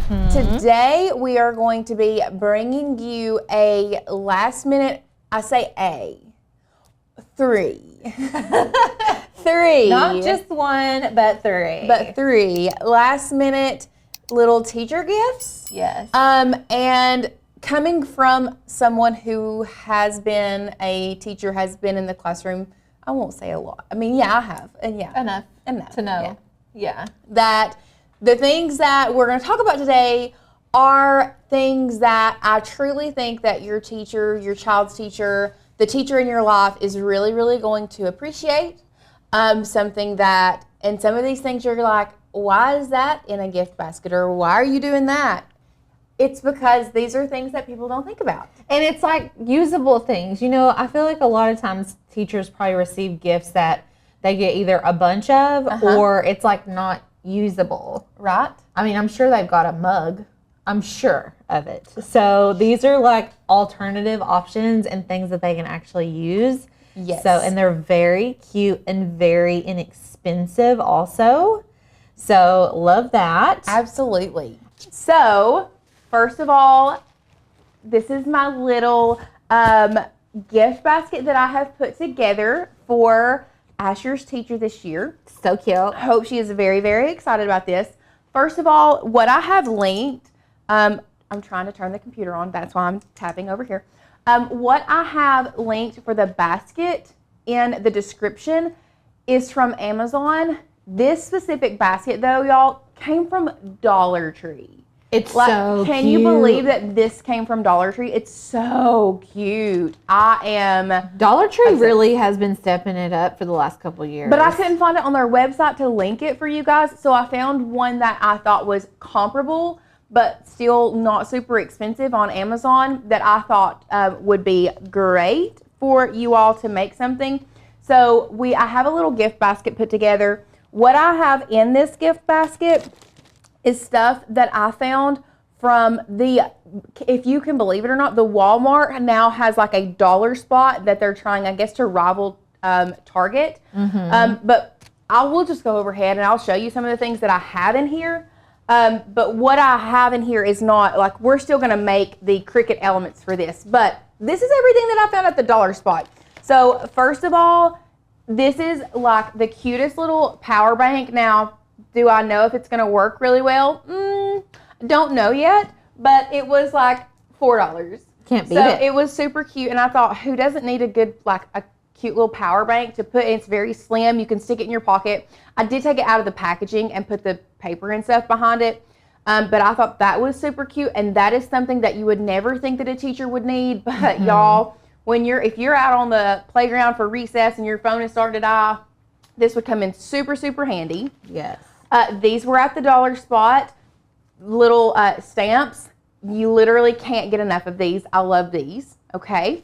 Today we are going to be bringing you a last minute, I say three. Three. Not just one, but three. But three last minute little teacher gifts. Yes. And coming from someone who has been a teacher, has been in the classroom, I won't say a lot. I mean, yeah, I have. And yeah. Enough to know. Yeah. That the things that we're going to talk about today are things that I truly think that your teacher, your child's teacher, the teacher in your life is really, really going to appreciate. Something that, and some of these things you're like, why is that in a gift basket, or why are you doing that? It's because these are things that people don't think about. And it's like usable things. You know, I feel like a lot of times teachers probably receive gifts that they get either a bunch of or it's like not usable. Right? I mean, I'm sure they've got a mug. I'm sure of it. So these are like alternative options and things that they can actually use. Yes. So, and they're very cute and very inexpensive also. So love that. Absolutely. So, first of all, this is my little gift basket that I have put together for Asher's teacher this year. So cute. I hope she is very, very excited about this. First of all, what I have linked, I'm trying to turn the computer on. That's why I'm tapping over here. What I have linked for the basket in the description is from Amazon. This specific basket, though, y'all, came from Dollar Tree. It's like, so can cute. you believe that this came from Dollar Tree? It's so cute. Dollar Tree really has been stepping it up for the last couple of years. But I couldn't find it on their website to link it for you guys, so I found one that I thought was comparable, but still not super expensive on Amazon that I thought would be great for you all to make something. So I have a little gift basket put together. What I have in this gift basket is stuff that I found from if you can believe it or not, the Walmart now has like a dollar spot that they're trying, I guess, to rival Target. But I will just go overhead and I'll show you some of the things that I have in here. But what I have in here is not, like, we're still going to make the Cricut elements for this. But this is everything that I found at the dollar spot. So, first of all, this is like the cutest little power bank. Now, do I know if it's going to work really well? Don't know yet, but it was like $4. Can't beat it. So it was super cute, and I thought, who doesn't need a good, like, a cute little power bank to put? It's very slim. You can stick it in your pocket. I did take it out of the packaging and put the paper and stuff behind it, but I thought that was super cute, and that is something that you would never think that a teacher would need, but y'all, if you're out on the playground for recess and your phone is starting to die, this would come in super, super handy. Yes. These were at the dollar spot. Little stamps. You literally can't get enough of these. I love these. Okay.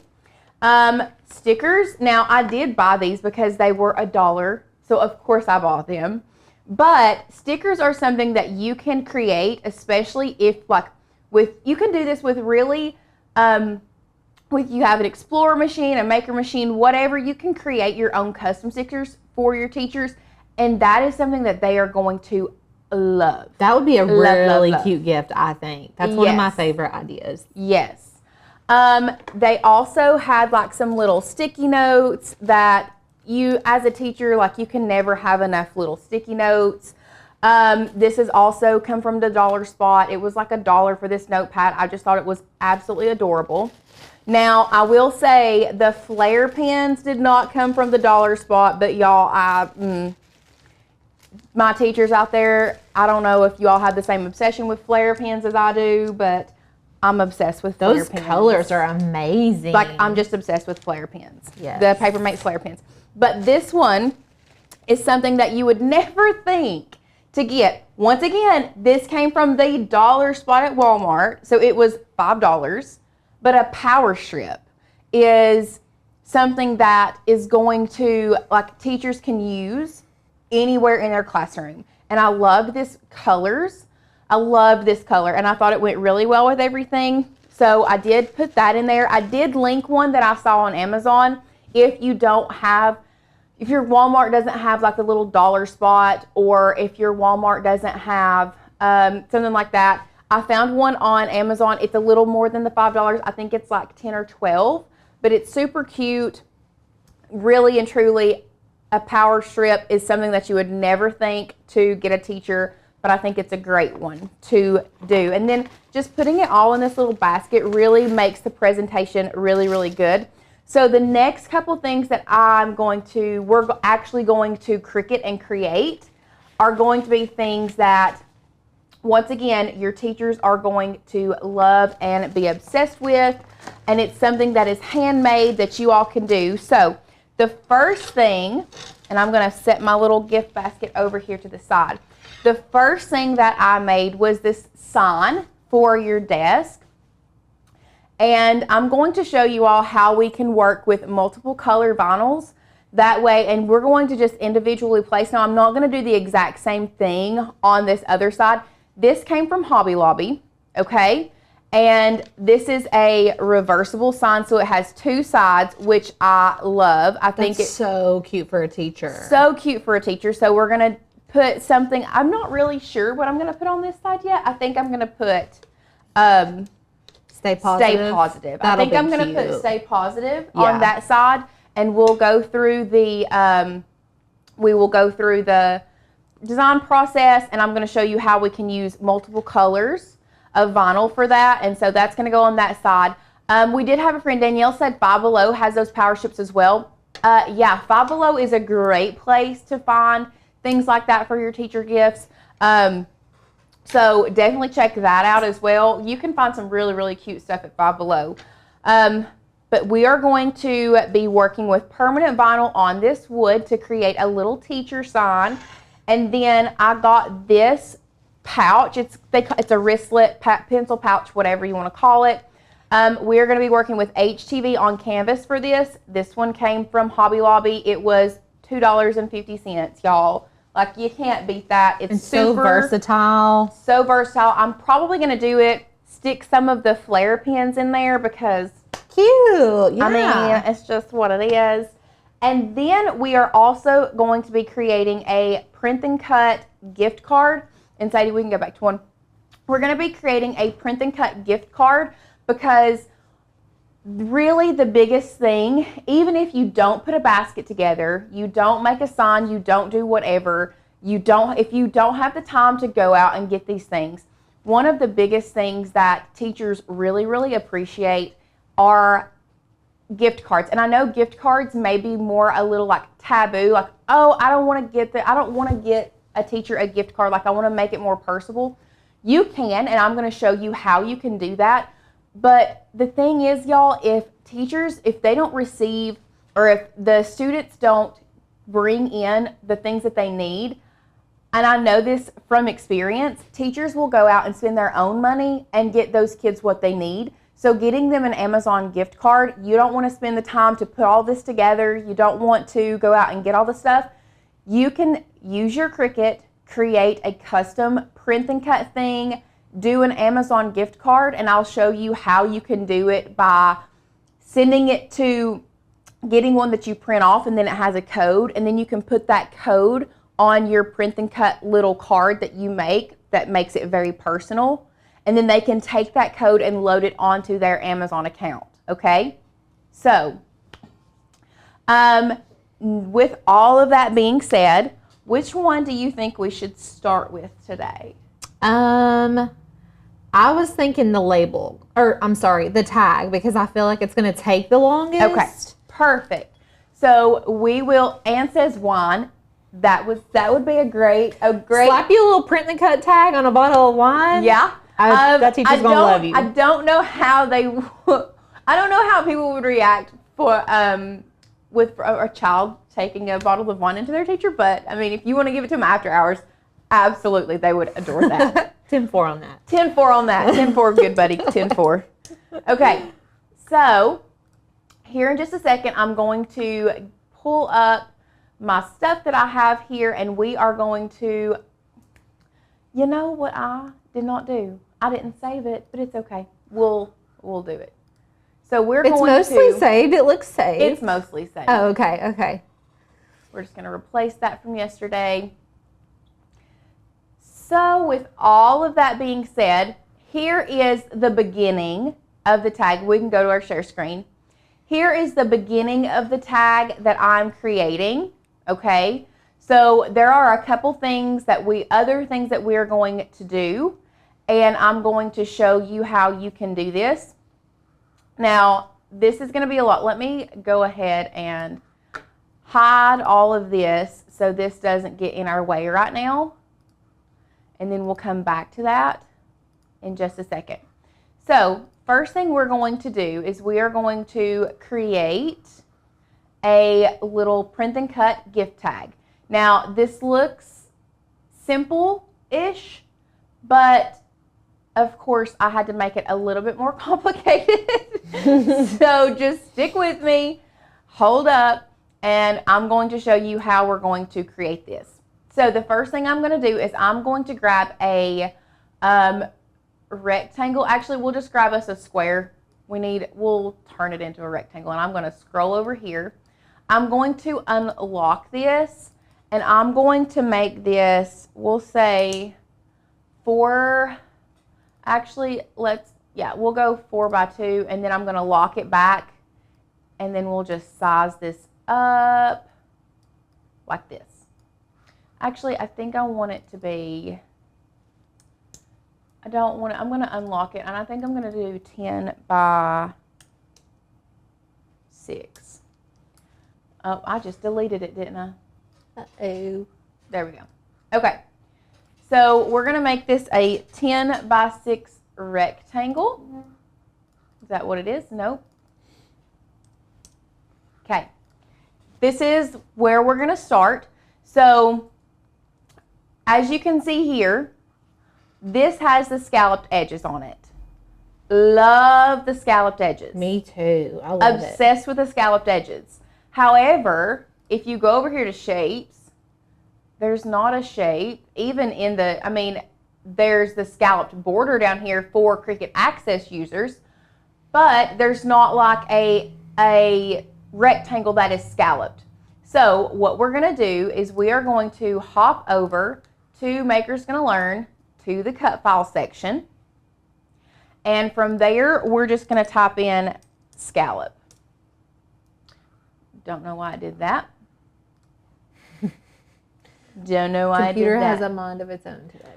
Stickers. Now, I did buy these because they were $1. So, of course, I bought them. But stickers are something that you can create, especially if, like, you can do this with really, you have an Explorer machine, a Maker machine, whatever. You can create your own custom stickers for your teachers. And that is something that they are going to love. That would be a really cute gift, I think. That's one of my favorite ideas. Yes. They also had like some little sticky notes that you, as a teacher, like, you can never have enough little sticky notes. This has also come from the dollar spot. It was like $1 for this notepad. I just thought it was absolutely adorable. Now, I will say the flare pens did not come from the dollar spot, but y'all, my teachers out there, I don't know if you all have the same obsession with flare pens as I do, but I'm obsessed with flare pens. Those colors are amazing. Like, I'm just obsessed with flare pens. Yes. The Paper Mates flare pens. But this one is something that you would never think to get. Once again, this came from the dollar spot at Walmart, so it was $5. But a power strip is something that is going to, like, teachers can use anywhere in their classroom. And I loved this colors. I loved this color, and I thought it went really well with everything. So I did put that in there. I did link one that I saw on Amazon. If you don't have, if your Walmart doesn't have like the little dollar spot, or if your Walmart doesn't have something like that, I found one on Amazon. It's a little more than the $5. I think it's like 10 or 12, but it's super cute. Really and truly, a power strip is something that you would never think to get a teacher, but I think it's a great one to do. And then just putting it all in this little basket really makes the presentation really, really good. So the next couple things that we're actually going to Cricut and create are going to be things that, once again, your teachers are going to love and be obsessed with, and it's something that is handmade that you all can do. So the first thing, and I'm going to set my little gift basket over here to the side. The first thing that I made was this sign for your desk. And I'm going to show you all how we can work with multiple color vinyls that way, and we're going to just individually place. Now, I'm not going to do the exact same thing on this other side. This came from Hobby Lobby, okay? And this is a reversible sign, so it has two sides, which I love. I think it's so cute for a teacher. So cute for a teacher. So we're going to put something, I'm not really sure what I'm going to put on this side yet. I think I'm going to put Stay positive. Stay positive. I think I'm going to put Stay Positive on that side, and we'll go through the design process, and I'm going to show you how we can use multiple colors of vinyl for that, and so that's going to go on that side. We did have a friend, Danielle said Five Below has those power strips as well. Yeah, Five Below is a great place to find things like that for your teacher gifts. So definitely check that out as well. You can find some really, really cute stuff at Five Below. But we are going to be working with permanent vinyl on this wood to create a little teacher sign. And then I got this pouch. It's a wristlet, pencil pouch, whatever you want to call it. We're going to be working with HTV on canvas for this. This one came from Hobby Lobby. It was $2.50, y'all. Like, you can't beat that. It's so versatile. So versatile. I'm probably going to do it, stick some of the flare pins in there because... Cute. Yeah. I mean, it's just what it is. And then we are also going to be creating a print and cut gift card. And Sadie, we can go back to one. We're going to be creating a print and cut gift card because really the biggest thing, even if you don't put a basket together, you don't make a sign, you don't do whatever, if you don't have the time to go out and get these things, one of the biggest things that teachers really, really appreciate are gift cards. And I know gift cards may be more a little like taboo, like, oh, I don't want to get a teacher a gift card, like I want to make it more personable. You can, and I'm going to show you how you can do that. But the thing is, y'all, if they don't receive, or if the students don't bring in the things that they need, and I know this from experience, teachers will go out and spend their own money and get those kids what they need. So getting them an Amazon gift card, you don't want to spend the time to put all this together. You don't want to go out and get all the stuff. You can use your Cricut, create a custom print and cut thing, do an Amazon gift card, and I'll show you how you can do it by sending it to getting one that you print off, and then it has a code, and then you can put that code on your print and cut little card that you make that makes it very personal, and then they can take that code and load it onto their Amazon account, okay? So, with all of that being said, which one do you think we should start with today? I was thinking the tag, because I feel like it's going to take the longest. Okay, perfect. So we will, Ann says wine. That would be a great. Slap you a little print and cut tag on a bottle of wine. Yeah. That teacher's going to love you. I don't know how people would react with a child taking a bottle of wine into their teacher, but I mean, if you want to give it to them after hours, absolutely, they would adore that. 10-4 on that. 10-4 on that. 10-4, good buddy. 10-4. Okay, so here in just a second, I'm going to pull up my stuff that I have here, and we are going to, you know what I did not do? I didn't save it, but it's okay. We'll do it. So it's mostly saved. It looks saved. It's mostly saved. Oh, okay. We're just going to replace that from yesterday. So with all of that being said, here is the beginning of the tag. We can go to our share screen. Here is the beginning of the tag that I'm creating, okay? So there are a couple things other things that we are going to do, and I'm going to show you how you can do this. Now, this is going to be a lot. Let me go ahead and hide all of this so this doesn't get in our way right now, and then we'll come back to that in just a second. So first thing we're going to do is we are going to create a little print and cut gift tag. Now this looks simple-ish, but of course I had to make it a little bit more complicated. So just stick with me, hold up, and I'm going to show you how we're going to create this. So the first thing I'm going to do is I'm going to grab a rectangle. Actually, we'll just grab us a square. We'll turn it into a rectangle, and I'm going to scroll over here. I'm going to unlock this, and I'm going to make this, we'll say we'll go 4 by 2, and then I'm going to lock it back, and then we'll just size this up like this. Actually, I think I want it to be, I'm going to unlock it, and I think I'm going to do 10 by 6. Oh, I just deleted it, didn't I? Uh-oh. There we go. Okay. So we're going to make this a 10 by 6 rectangle. Is that what it is? Nope. Okay. This is where we're going to start. So as you can see here, this has the scalloped edges on it. Love the scalloped edges. Me too. I love it. Obsessed with the scalloped edges. However, if you go over here to shapes, there's not a shape. Even in there's the scalloped border down here for Cricut Access users, but there's not like a rectangle that is scalloped. So what we're going to do is we are going to hop over to Maker's Gonna Learn to the cut file section, and from there we're just going to type in scallop. Don't know why I did that. Don't know why I did that. Computer has a mind of its own today.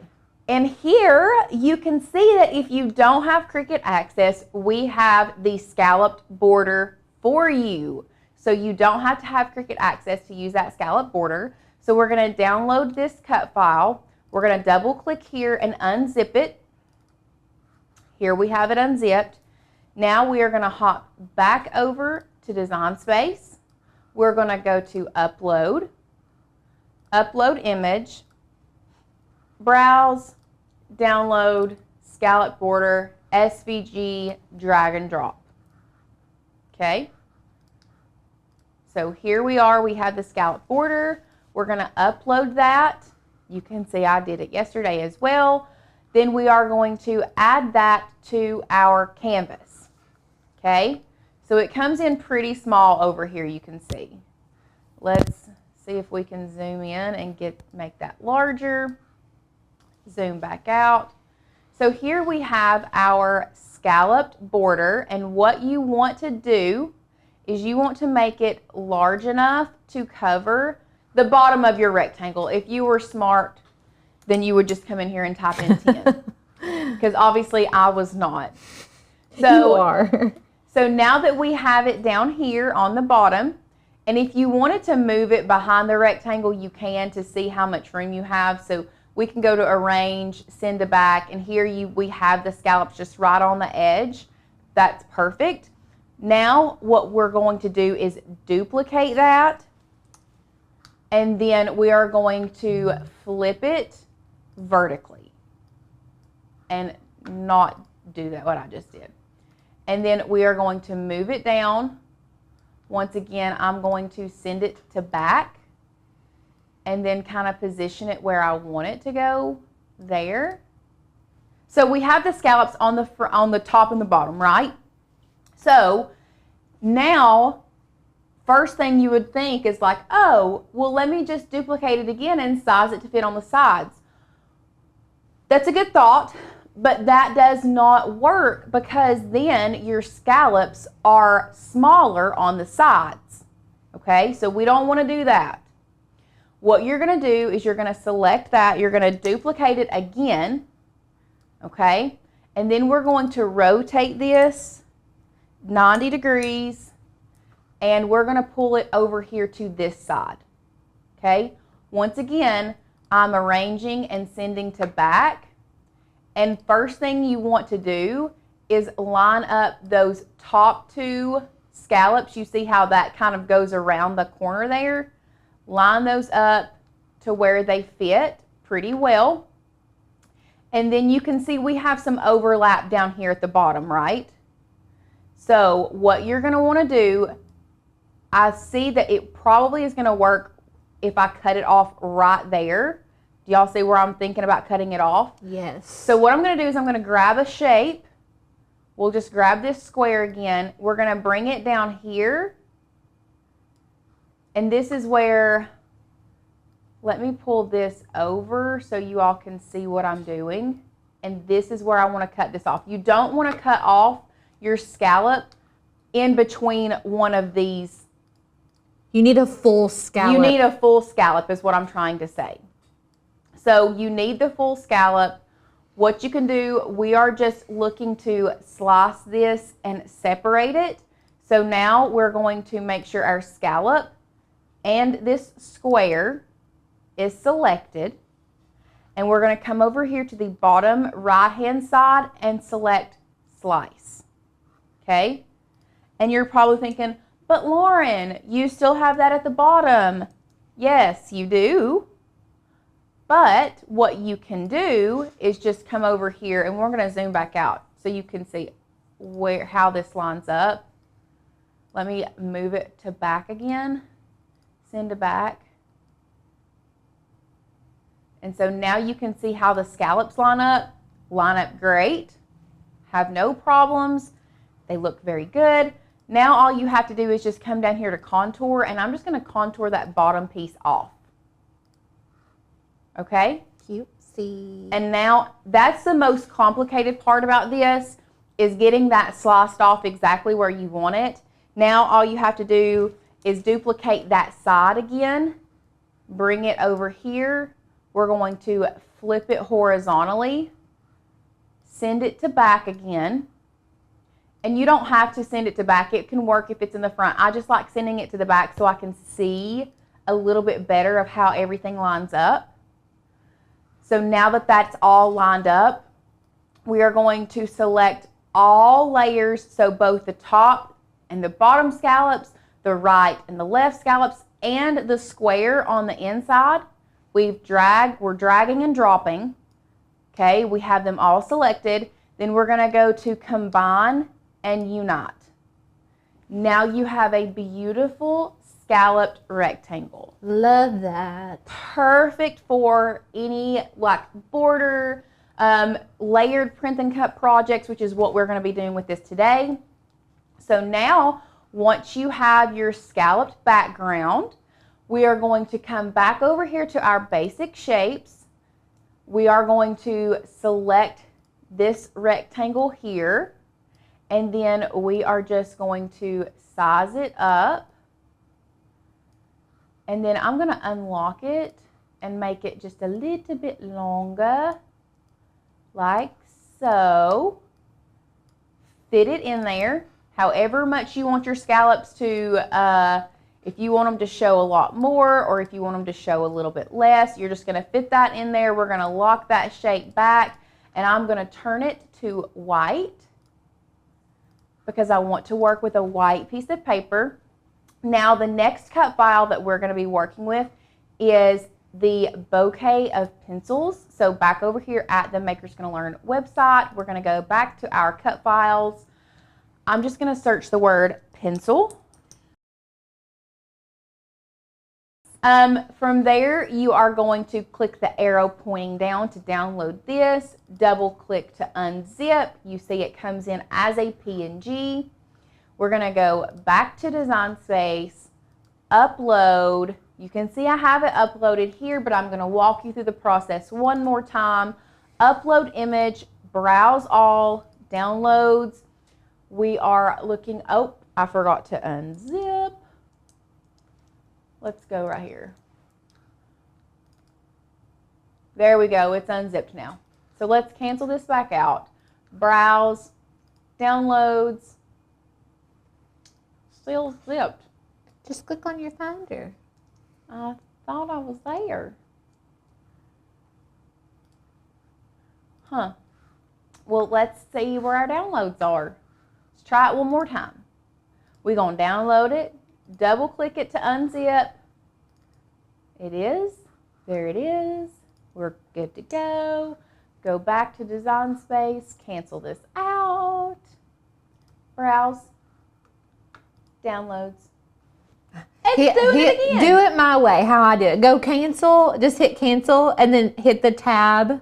And here you can see that if you don't have Cricut Access, we have the scalloped border for you. So you don't have to have Cricut Access to use that scalloped border. So we're going to download this cut file. We're going to double click here and unzip it. Here we have it unzipped. Now we are going to hop back over to Design Space. We're going to go to Upload, Upload Image, Browse, Download, Scallop Border, SVG, Drag and Drop. Okay. So here we are. We have the scallop border. We're going to upload that. You can see I did it yesterday as well. Then we are going to add that to our canvas. Okay. So it comes in pretty small over here, you can see. Let's see if we can zoom in and make that larger. Zoom back out. So here we have our scalloped border, and what you want to do is you want to make it large enough to cover the bottom of your rectangle. If you were smart, then you would just come in here and type in 10. Because obviously I was not. So, you are. So now that we have it down here on the bottom, and if you wanted to move it behind the rectangle, you can to see how much room you have. So we can go to Arrange, Send to Back, and here we have the scallops just right on the edge. That's perfect. Now what we're going to do is duplicate that, and then we are going to flip it vertically and not do that what I just did. And then we are going to move it down. Once again, I'm going to send it to back and then kind of position it where I want it to go there. So we have the scallops on the top and the bottom, right? So now, first thing you would think is like, oh, well, let me just duplicate it again and size it to fit on the sides. That's a good thought, But that does not work because then your scallops are smaller on the sides. Okay, so we don't want to do that. What you're going to do is you're going to select that. You're going to duplicate it again. Okay, and then we're going to rotate this 90 degrees and we're going to pull it over here to this side. Okay, once again, I'm arranging and sending to back. And first thing you want to do is line up those top two scallops. You see how that kind of goes around the corner there? Line those up to where they fit pretty well. And then you can see we have some overlap down here at the bottom, right? So what you're going to want to do, I see that it probably is going to work if I cut it off right there. Do y'all see where I'm thinking about cutting it off? Yes. So what I'm going to do is I'm going to grab a shape. We'll just grab this square again. We're going to bring it down here. And this is where, let me pull this over so you all can see what I'm doing. And this is where I want to cut this off. You don't want to cut off your scallop in between one of these. You need a full scallop. You need a full scallop is what I'm trying to say. So you need the full scallop. What you can do, we are just looking to slice this and separate it. So now we're going to make sure our scallop and this square is selected. And we're going to come over here to the bottom right-hand side and select slice. Okay? And you're probably thinking, but Lauren, you still have that at the bottom. Yes, you do. But what you can do is just come over here, and we're going to zoom back out so you can see how this lines up. Let me move it to back again. Send to back. And so now you can see how the scallops line up. Line up great. Have no problems. They look very good. Now all you have to do is just come down here to contour, and I'm just going to contour that bottom piece off. Okay? Cutesy. And now that's the most complicated part about this is getting that sliced off exactly where you want it. Now all you have to do is duplicate that side again, bring it over here. We're going to flip it horizontally, send it to back again. And you don't have to send it to back. It can work if it's in the front. I just like sending it to the back so I can see a little bit better of how everything lines up. So now that that's all lined up, we are going to select all layers. So both the top and the bottom scallops, the right and the left scallops, and the square on the inside. We're dragging and dropping. Okay, we have them all selected. Then we're going to go to combine and unite. Now you have a beautiful scalloped rectangle. Love that. Perfect for any like border, layered print and cut projects, which is what we're going to be doing with this today. So now, once you have your scalloped background, we are going to come back over here to our basic shapes. We are going to select this rectangle here, and then we are just going to size it up. And then I'm going to unlock it and make it just a little bit longer, like so. Fit it in there, however much you want your scallops to, if you want them to show a lot more or if you want them to show a little bit less, you're just going to fit that in there. We're going to lock that shape back, and I'm going to turn it to white because I want to work with a white piece of paper. Now the next cut file that we're going to be working with is the bouquet of pencils. So back over here at the Makers Gonna Learn website, we're going to go back to our cut files. I'm just going to search the word pencil. From there, you are going to click the arrow pointing down to download this, double click to unzip. You see it comes in as a PNG. We're going to go back to Design Space, upload. You can see I have it uploaded here, but I'm going to walk you through the process one more time. Upload image, browse all, downloads. We are looking, oh, I forgot to unzip. Let's go right here. There we go, it's unzipped now. So let's cancel this back out. Browse, downloads, still zipped. Just click on your Finder. I thought I was there. Huh. Well, let's see where our downloads are. Let's try it one more time. We're going to download it, double click it to unzip. It is. There it is. We're good to go. Go back to Design Space, cancel this out. Browse, downloads. It's doing it again. Do it my way, how I did it. Go cancel, just hit cancel, and then hit the tab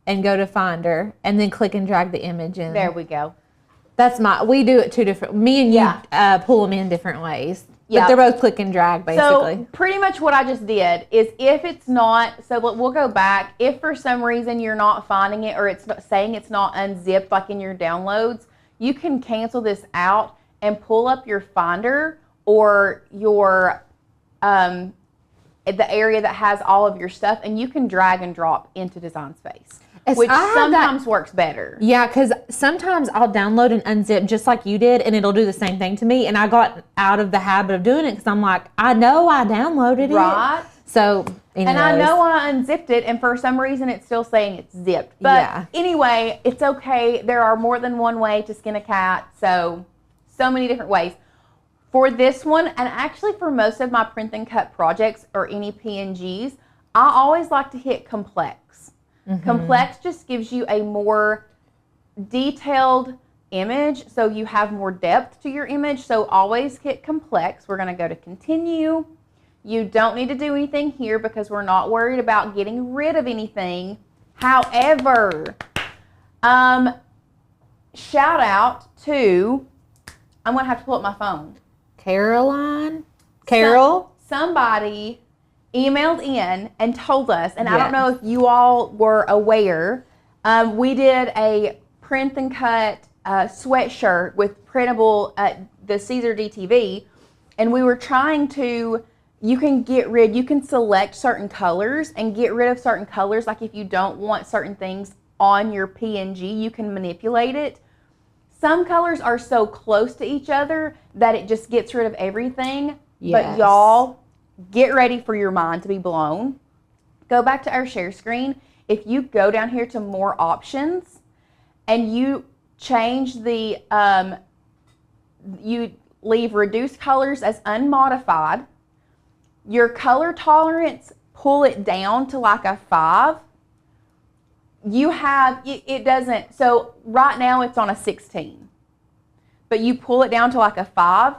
and go to Finder, and then click and drag the image in. There we go. That's we do it two different, me and you pull them in different ways. But Yeah. they're both click and drag, basically. So pretty much what I just did is if it's not, so we'll go back. If for some reason you're not finding it or it's saying it's not unzipped like in your downloads, you can cancel this out and pull up your Finder or your, the area that has all of your stuff, and you can drag and drop into Design Space. Which sometimes works better. Yeah, because sometimes I'll download and unzip just like you did, and it'll do the same thing to me. And I got out of the habit of doing it because I'm like, I know I downloaded it. Right. So, anyways. And I know I unzipped it, and for some reason it's still saying it's zipped. But anyway, it's okay. There are more than one way to skin a cat, so many different ways. For this one, and actually for most of my print and cut projects or any PNGs, I always like to hit complex. Mm-hmm. Complex just gives you a more detailed image, so you have more depth to your image. So always hit complex. We're going to go to continue. You don't need to do anything here because we're not worried about getting rid of anything. However, shout out to, I'm going to have to pull up my phone. Carol? Somebody emailed in and told us, and I don't know if you all were aware, we did a print and cut sweatshirt with printable, the Caesar DTV, and we were trying to, you can select certain colors and get rid of certain colors, like if you don't want certain things on your PNG, you can manipulate it. Some colors are so close to each other that it just gets rid of everything, but y'all, get ready for your mind to be blown. Go back to our share screen. If you go down here to more options and you change the, you leave reduced colors as unmodified, your color tolerance, pull it down to like a 5. You have, it doesn't, so right now it's on a 16, but you pull it down to like a 5,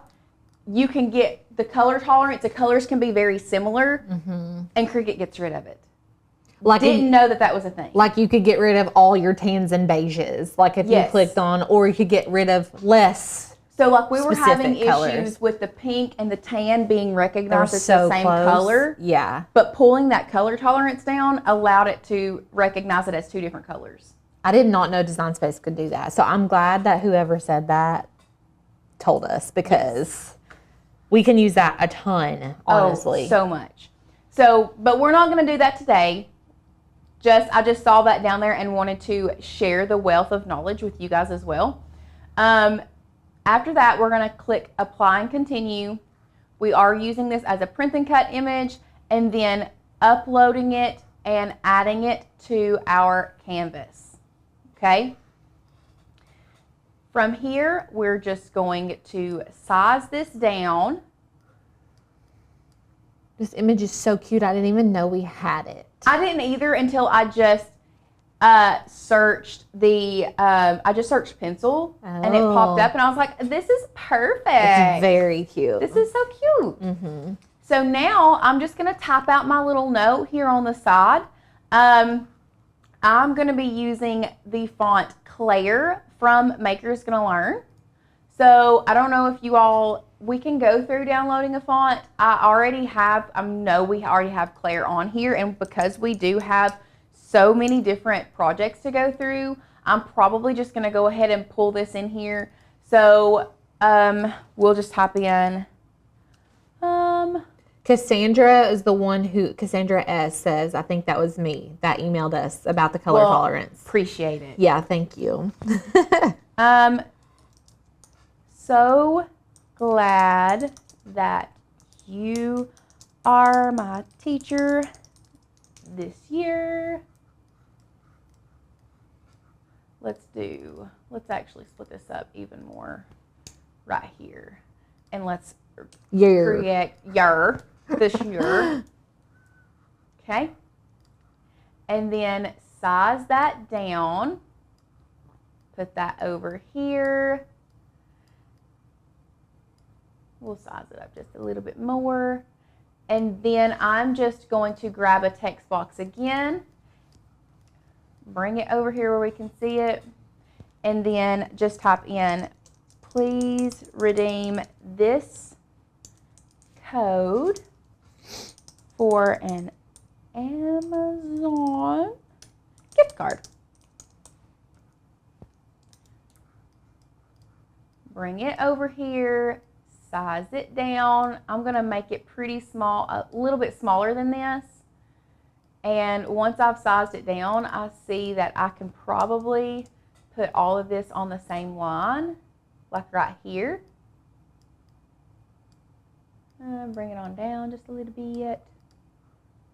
you can get the color tolerance. The colors can be very similar, and Cricut gets rid of it. Like didn't know that was a thing. Like you could get rid of all your tans and beiges, like if you clicked on, or you could get rid of less. So like we were having colors. Issues with the pink and the tan being recognized as the same color. Yeah. But pulling that color tolerance down allowed it to recognize it as 2 different colors. I did not know Design Space could do that. So I'm glad that whoever said that told us, because we can use that a ton, honestly. Oh, so much. So, but we're not going to do that today. I just saw that down there and wanted to share the wealth of knowledge with you guys as well. After that, we're going to click Apply and Continue. We are using this as a print and cut image, and then uploading it and adding it to our canvas. Okay? From here, we're just going to size this down. This image is so cute. I didn't even know we had it. I didn't either until I just searched pencil, and it popped up, and I was like, this is perfect. It's very cute. This is so cute. So now I'm just going to type out my little note here on the side. I'm going to be using the font Claire from Maker's Gonna Learn. So I don't know if you all, we can go through downloading a font. I know we already have Claire on here, and because we do have so many different projects to go through. I'm probably just going to go ahead and pull this in here. So we'll just type in Cassandra is the one who, Cassandra S says, I think that was me that emailed us about the color tolerance. Appreciate it. Yeah, thank you. So glad that you are my teacher this year. Let's actually split this up even more right here. And let's create this year. Okay. And then size that down. Put that over here. We'll size it up just a little bit more. And then I'm just going to grab a text box again. Bring it over here where we can see it. And then just type in, please redeem this code for an Amazon gift card. Bring it over here, size it down. I'm going to make it pretty small, a little bit smaller than this. And once I've sized it down, I see that I can probably put all of this on the same line, like right here. Bring it on down just a little bit,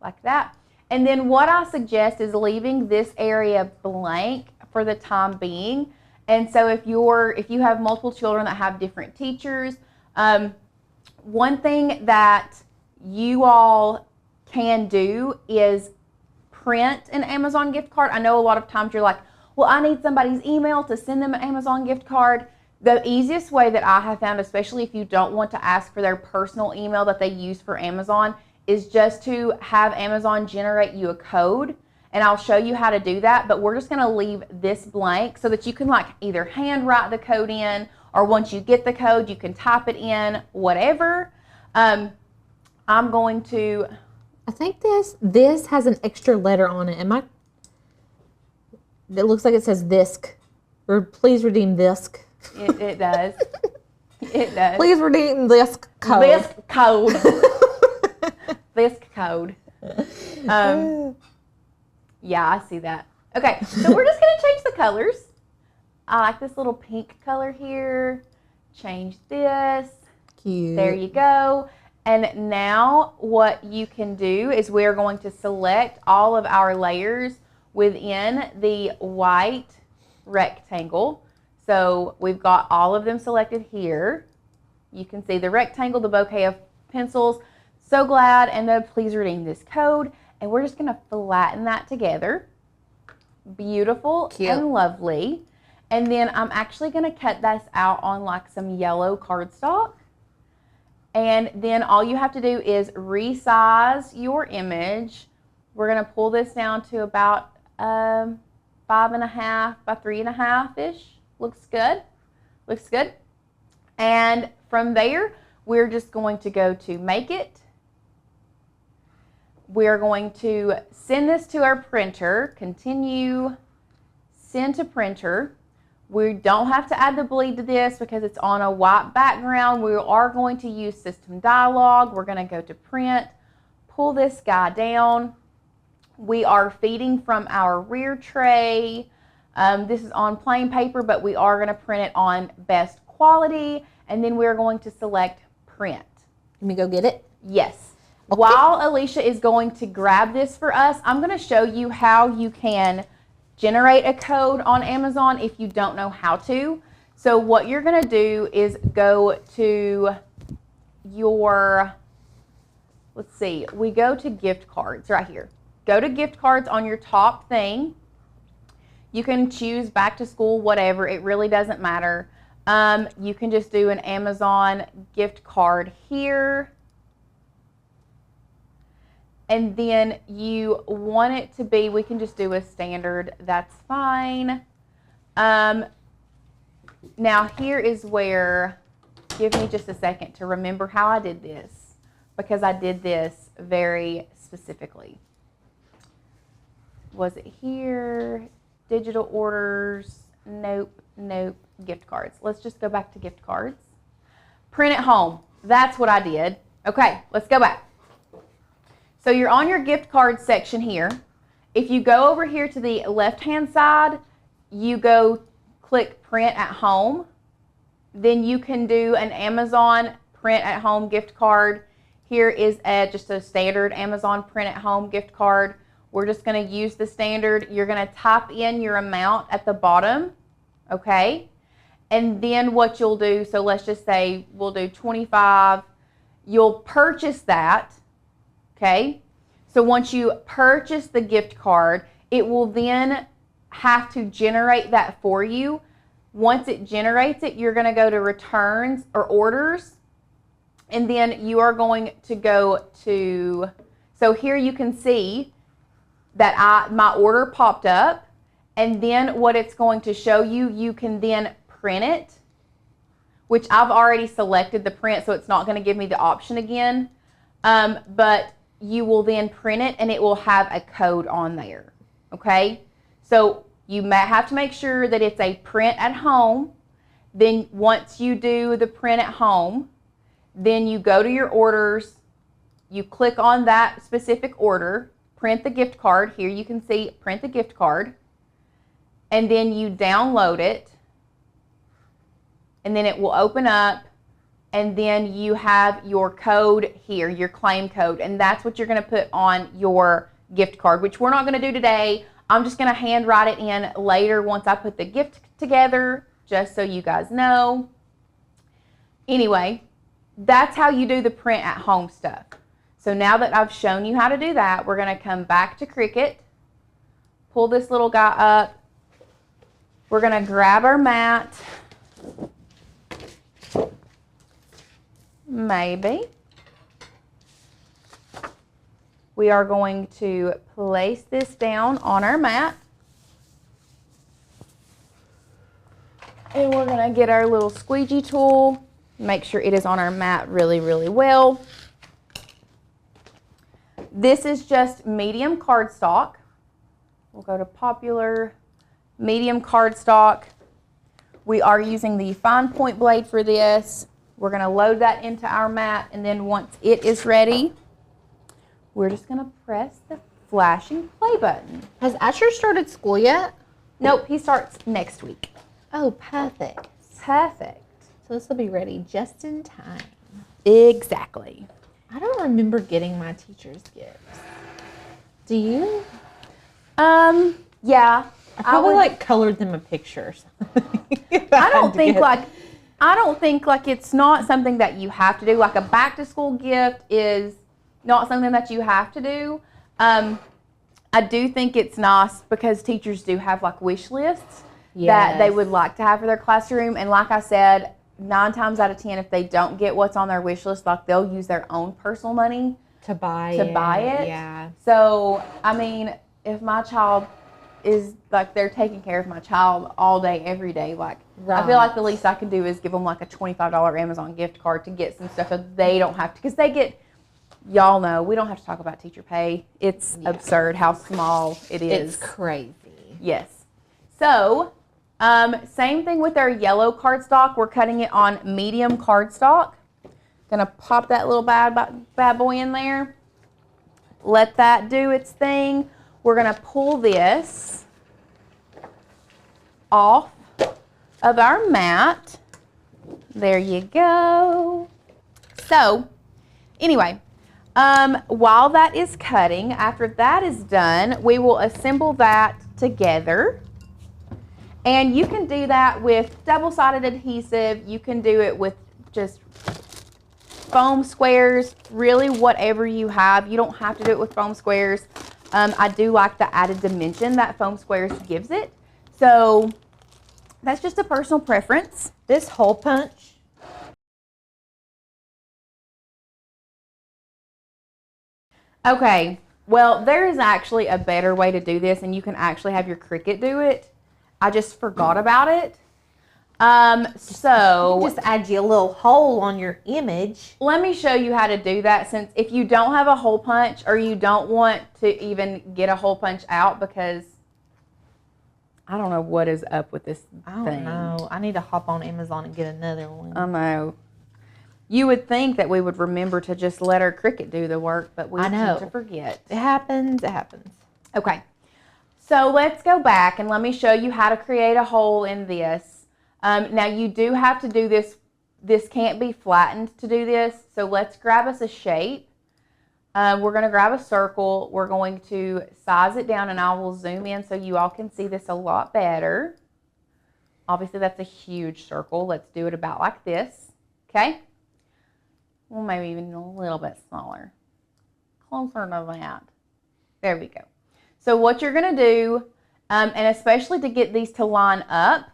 like that. And then what I suggest is leaving this area blank for the time being. And so if you have multiple children that have different teachers, one thing that you all can do is print an Amazon gift card. I know a lot of times you're like, well, I need somebody's email to send them an Amazon gift card. The easiest way that I have found, especially if you don't want to ask for their personal email that they use for Amazon, is just to have Amazon generate you a code. And I'll show you how to do that, but we're just going to leave this blank so that you can like either handwrite the code in, or once you get the code, you can type it in, whatever. I'm going to... I think this has an extra letter on it. It looks like it says disc, or please redeem disc. It does. It does. Please redeem this code. This code. This code. Yeah, I see that. Okay, so we're just going to change the colors. I like this little pink color here. Change this. Cute. There you go. And now what you can do is we're going to select all of our layers within the white rectangle. So we've got all of them selected here. You can see the rectangle, the bouquet of pencils, so glad, and the please redeem this code. And we're just going to flatten that together. Beautiful. Cute. And lovely. And then I'm actually going to cut this out on like some yellow cardstock. And then all you have to do is resize your image. We're going to pull this down to about 5.5 by 3.5-ish. Looks good. Looks good. And from there, we're just going to go to Make It. We're going to send this to our printer. Continue, send to printer. We don't have to add the bleed to this because it's on a white background. We are going to use System Dialog. We're going to go to Print, pull this guy down. We are feeding from our rear tray. This is on plain paper, but we are going to print it on best quality. And then we're going to select Print. Let me go get it. Yes. Okay. While Alicia is going to grab this for us, I'm going to show you how you can generate a code on Amazon if you don't know how to. So what you're going to do is go to your, let's see, we go to gift cards right here. Go to gift cards on your top thing. You can choose back to school, whatever. It really doesn't matter. You can just do an Amazon gift card here. And then you want it to be, we can just do a standard, that's fine. Now here is where, give me just a second to remember how I did this, because I did this very specifically. Was it here? Digital orders. Nope. Gift cards. Let's just go back to gift cards. Print at home. That's what I did. Okay, let's go back. So you're on your gift card section here. If you go over here to the left-hand side, you go click print at home. Then you can do an Amazon print at home gift card. Here is just a standard Amazon print at home gift card. We're just going to use the standard. You're going to type in your amount at the bottom, okay? And then what you'll do, so let's just say we'll do 25. You'll purchase that, okay? So once you purchase the gift card, it will then have to generate that for you. Once it generates it, you're going to go to returns or orders, and then you are going to go to, so here you can see that my order popped up, and then what it's going to show you, you can then print it, which I've already selected the print, so it's not going to give me the option again, but you will then print it, and it will have a code on there, okay? So you may have to make sure that it's a print at home. Then once you do the print at home, then you go to your orders, you click on that specific order, print the gift card. Here you can see print the gift card, and then you download it, and then it will open up, and then you have your code here, your claim code, and that's what you're going to put on your gift card, which we're not going to do today. I'm just going to hand write it in later once I put the gift together, just so you guys know. Anyway, that's how you do the print at home stuff. So now that I've shown you how to do that, we're going to come back to Cricut, pull this little guy up. We're going to grab our mat. Maybe. We are going to place this down on our mat. And we're going to get our little squeegee tool. Make sure it is on our mat really, really well. This is just medium cardstock. We'll go to popular, medium cardstock. We are using the fine point blade for this. We're going to load that into our mat, and then once it is ready, we're just going to press the flashing play button. Has Asher started school yet? Nope, he starts next week. Oh, perfect. Perfect. So this will be ready just in time. Exactly. I don't remember getting my teacher's gifts. Do you? Yeah. I probably like colored them a picture or something. I don't think like it's not something that you have to do. Like a back to school gift is not something that you have to do. I do think it's nice because teachers do have like wish lists that they would like to have for their classroom. And like I said, 9 times out of 10, if they don't get what's on their wish list, like they'll use their own personal money to buy it. Yeah. So, I mean, if my child is like, they're taking care of my child all day, every day, like I feel like the least I can do is give them like a $25 Amazon gift card to get some stuff so they don't have to, because they get, y'all know, we don't have to talk about teacher pay. It's absurd how small it is. It's crazy. Yes. So, same thing with our yellow cardstock. We're cutting it on medium cardstock. Gonna pop that little bad boy in there. Let that do its thing. We're gonna pull this off of our mat. There you go. So, anyway, while that is cutting, after that is done, we will assemble that together. And you can do that with double-sided adhesive. You can do it with just foam squares, really whatever you have. You don't have to do it with foam squares. I do like the added dimension that foam squares gives it. So that's just a personal preference. This hole punch. Okay, well, there is actually a better way to do this, and you can actually have your Cricut do it. I just forgot about it. So just add you a little hole on your image. let me show you how to do that, since if you don't have a hole punch or you don't want to even get a hole punch out, because I don't know what is up with this I don't thing. know. I need to hop on Amazon and get another one. I know. You would think that we would remember to just let our Cricut do the work, but we tend to forget. It happens. It happens. Okay. So let's go back and let me show you how to create a hole in this. Now you do have to do this. This can't be flattened to do this. So let's grab us a shape. We're going to grab a circle. We're going to size it down, and I will zoom in so you all can see this a lot better. Obviously that's a huge circle. Let's do it about like this. Okay. Well, maybe even a little bit smaller. Closer to that. There we go. So what you're going to do, and especially to get these to line up,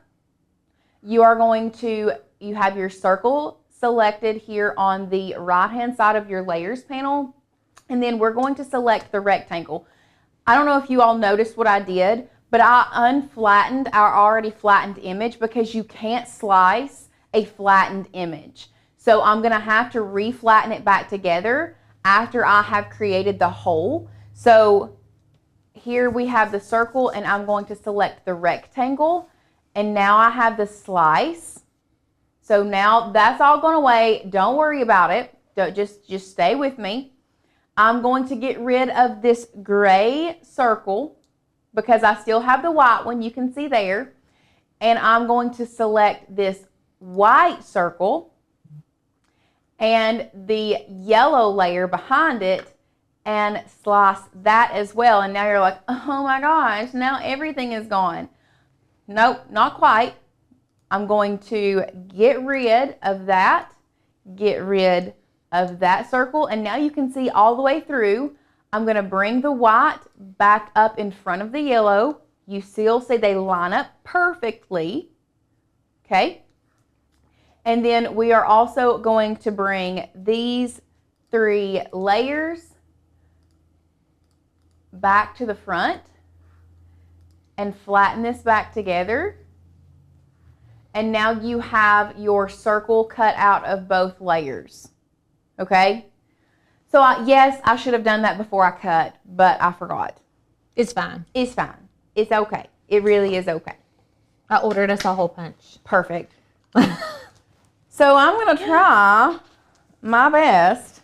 you have your circle selected here on the right hand side of your layers panel, and then we're going to select the rectangle. I don't know if you all noticed what I did, but I unflattened our already flattened image because you can't slice a flattened image. So I'm going to have to reflatten it back together after I have created the hole. So here we have the circle, and I'm going to select the rectangle, and now I have the slice. So now that's all gone away. Don't worry about it. Just stay with me. I'm going to get rid of this gray circle because I still have the white one, you can see there. And I'm going to select this white circle and the yellow layer behind it and slice that as well. And now you're like, oh my gosh, now everything is gone. Nope, not quite. I'm going to get rid of that, get rid of that circle, and now you can see all the way through. I'm going to bring the white back up in front of the yellow. You still see they line up perfectly. Okay. And then we are also going to bring these 3 layers back to the front and flatten this back together. And now you have your circle cut out of both layers. Okay? So yes, I should have done that before I cut, but I forgot. It's fine. It's fine. It's okay. It really is okay. I ordered us a hole punch. Perfect. So I'm going to try my best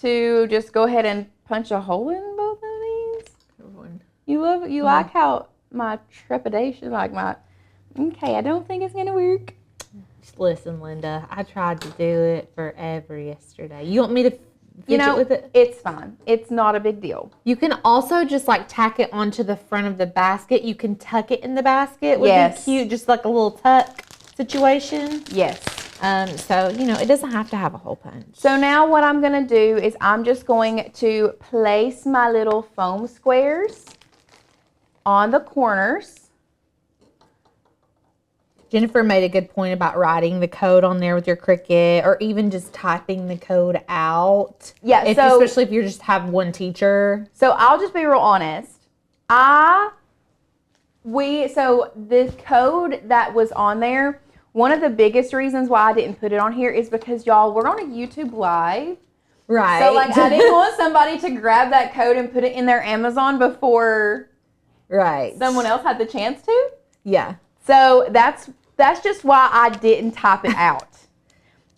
to just go ahead and punch a hole in both of these. You love it? You like how my trepidation, like my, okay, I don't think it's going to work. Just listen, Linda. I tried to do it forever yesterday. You want me to fidget with it? It's fine. It's not a big deal. You can also just like tack it onto the front of the basket. You can tuck it in the basket. Would be cute, just like a little tuck situation. Yes. So, it doesn't have to have a hole punch. So now what I'm going to do is I'm just going to place my little foam squares on the corners. Jennifer made a good point about writing the code on there with your Cricut, or even just typing the code out. Yeah, especially if you just have one teacher. So I'll just be real honest. So the code that was on there, one of the biggest reasons why I didn't put it on here is because, y'all, we're on a YouTube Live. Right. So, like, I didn't want somebody to grab that code and put it in their Amazon before someone else had the chance to. Yeah. So that's just why I didn't type it out.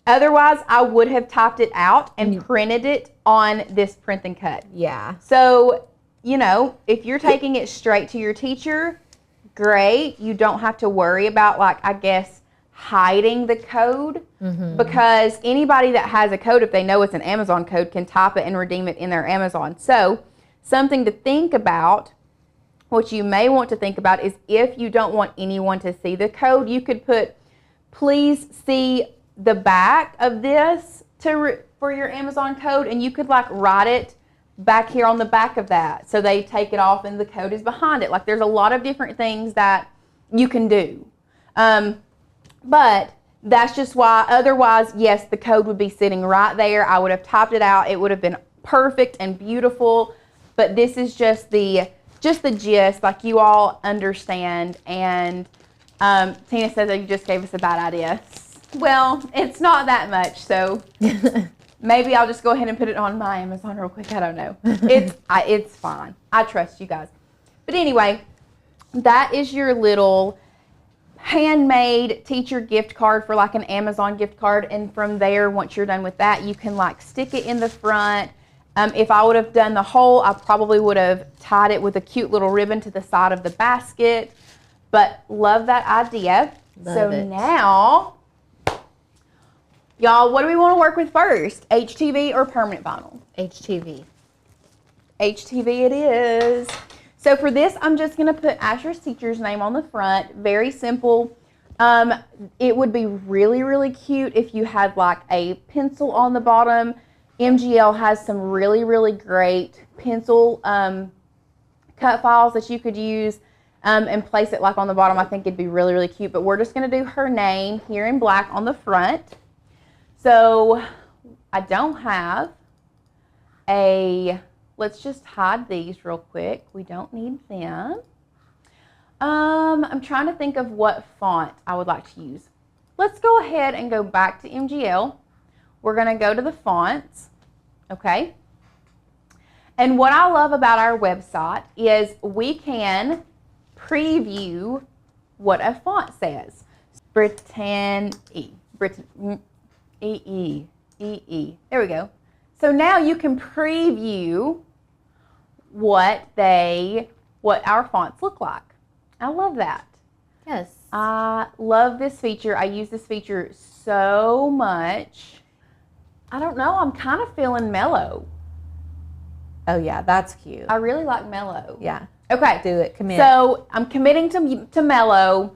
Otherwise, I would have typed it out and printed it on this print and cut. Yeah. So, if you're taking it straight to your teacher, great. You don't have to worry about, hiding the code, because anybody that has a code, if they know it's an Amazon code, can type it and redeem it in their Amazon. So something to think about, what you may want to think about, is if you don't want anyone to see the code, you could put, please see the back of this for your Amazon code, and you could write it back here on the back of that, so they take it off and the code is behind it. There's a lot of different things that you can do. But that's just why, otherwise, yes, the code would be sitting right there. I would have typed it out. It would have been perfect and beautiful. But this is just the gist, you all understand. And Tina says that you just gave us a bad idea. Well, it's not that much, so maybe I'll just go ahead and put it on my Amazon real quick. I don't know. It's fine. I trust you guys. But anyway, that is your little handmade teacher gift card for like an Amazon gift card. And from there, once you're done with that, you can like stick it in the front. If I would have done the whole, I probably would have tied it with a cute little ribbon to the side of the basket. But love that idea. Love it. Now, y'all, what do we want to work with first? HTV or permanent vinyl? HTV. HTV it is. So for this, I'm just going to put Asher's teacher's name on the front. Very simple. It would be really, really cute if you had like a pencil on the bottom. MGL has some really, really great pencil cut files that you could use and place it like on the bottom. I think it'd be really, really cute. But we're just going to do her name here in black on the front. So I don't have let's just hide these real quick. We don't need them. I'm trying to think of what font I would like to use. Let's go ahead and go back to MGL. We're going to go to the fonts, okay? And what I love about our website is we can preview what a font says. Britannia. E. There we go. So now you can preview what our fonts look like. I love that. Yes. I love this feature. I use this feature so much. I don't know. I'm kind of feeling mellow. Oh yeah, that's cute. I really like mellow. Yeah. Okay. Do it. Commit. So I'm committing to mellow.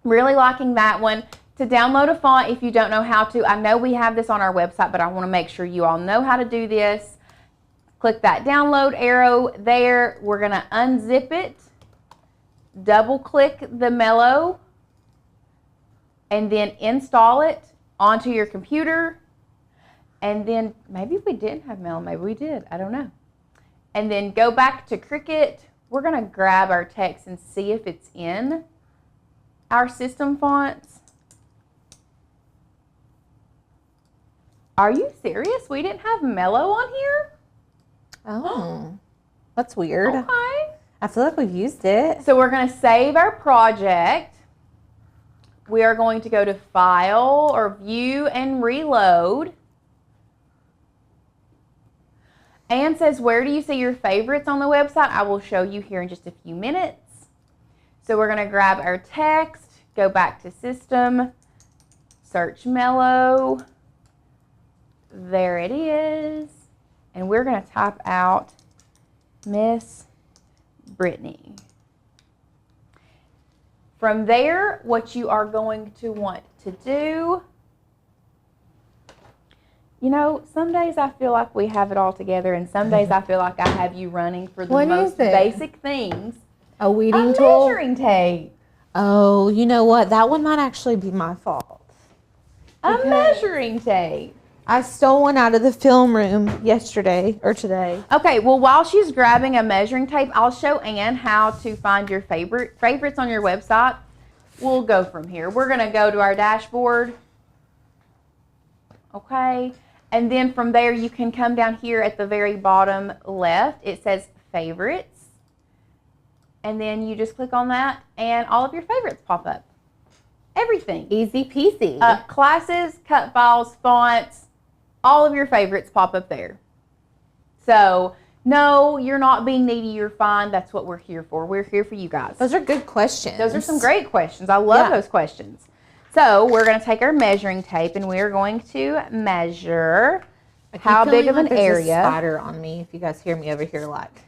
Really liking that one. To download a font, if you don't know how to, I know we have this on our website, but I want to make sure you all know how to do this. Click that download arrow there. We're going to unzip it, double click the Mellow, and then install it onto your computer. And then maybe we didn't have Mellow, maybe we did, I don't know. And then go back to Cricut. We're going to grab our text and see if it's in our system fonts. Are you serious? We didn't have Mellow on here? Oh, that's weird. Okay. I feel like we've used it. So we're going to save our project. We are going to go to File or View and Reload. Anne says, where do you see your favorites on the website? I will show you here in just a few minutes. So we're going to grab our text, go back to System, search Mellow. There it is. And we're going to type out Miss Brittany. From there, what you are going to want to do, you know, some days I feel like we have it all together, and some days I feel like I have you running for the most basic things. A weeding tool? Measuring tape. Oh, you know what? That one might actually be my fault. A measuring tape. I stole one out of the film room yesterday or today. Okay, well, while she's grabbing a measuring tape, I'll show Anne how to find your favorites on your website. We'll go from here. We're going to go to our dashboard. Okay, and then from there, you can come down here at the very bottom left. It says favorites. And then you just click on that, and all of your favorites pop up. Everything. Easy peasy. Classes, cut files, fonts, all of your favorites pop up there. So, no, you're not being needy. You're fine. That's what we're here for. We're here for you guys. Those are good questions. Those are some great questions. I love those questions. So, we're going to take our measuring tape, and we're going to measure how big of an area. There's a spider on me, if you guys hear me over here like.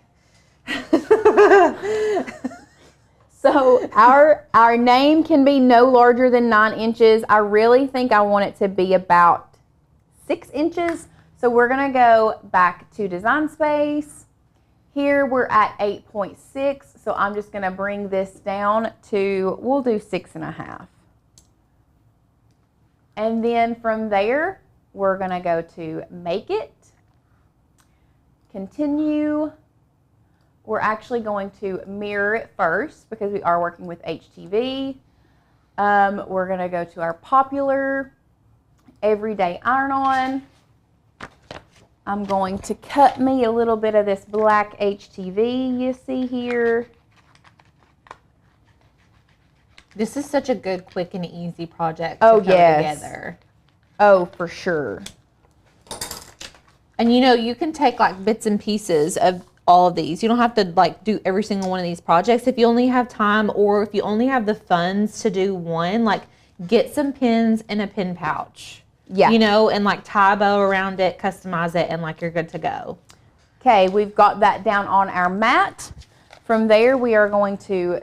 So our name can be no larger than 9 inches. I really think I want it to be about 6 inches. So we're going to go back to Design Space. Here we're at 8.6. So I'm just going to bring this down to, we'll do 6.5. And then from there, we're going to go to Make It, Continue. We're actually going to mirror it first because we are working with HTV. We're going to go to our popular everyday iron-on. I'm going to cut me a little bit of this black HTV you see here. This is such a good, quick, and easy project to throw together. Oh, for sure. And you can take like bits and pieces of all of these. You don't have to like do every single one of these projects. If you only have time or if you only have the funds to do one, like get some pins in a pin pouch. Yeah. And like tie a bow around it, customize it, and like you're good to go. Okay, we've got that down on our mat. From there, we are going to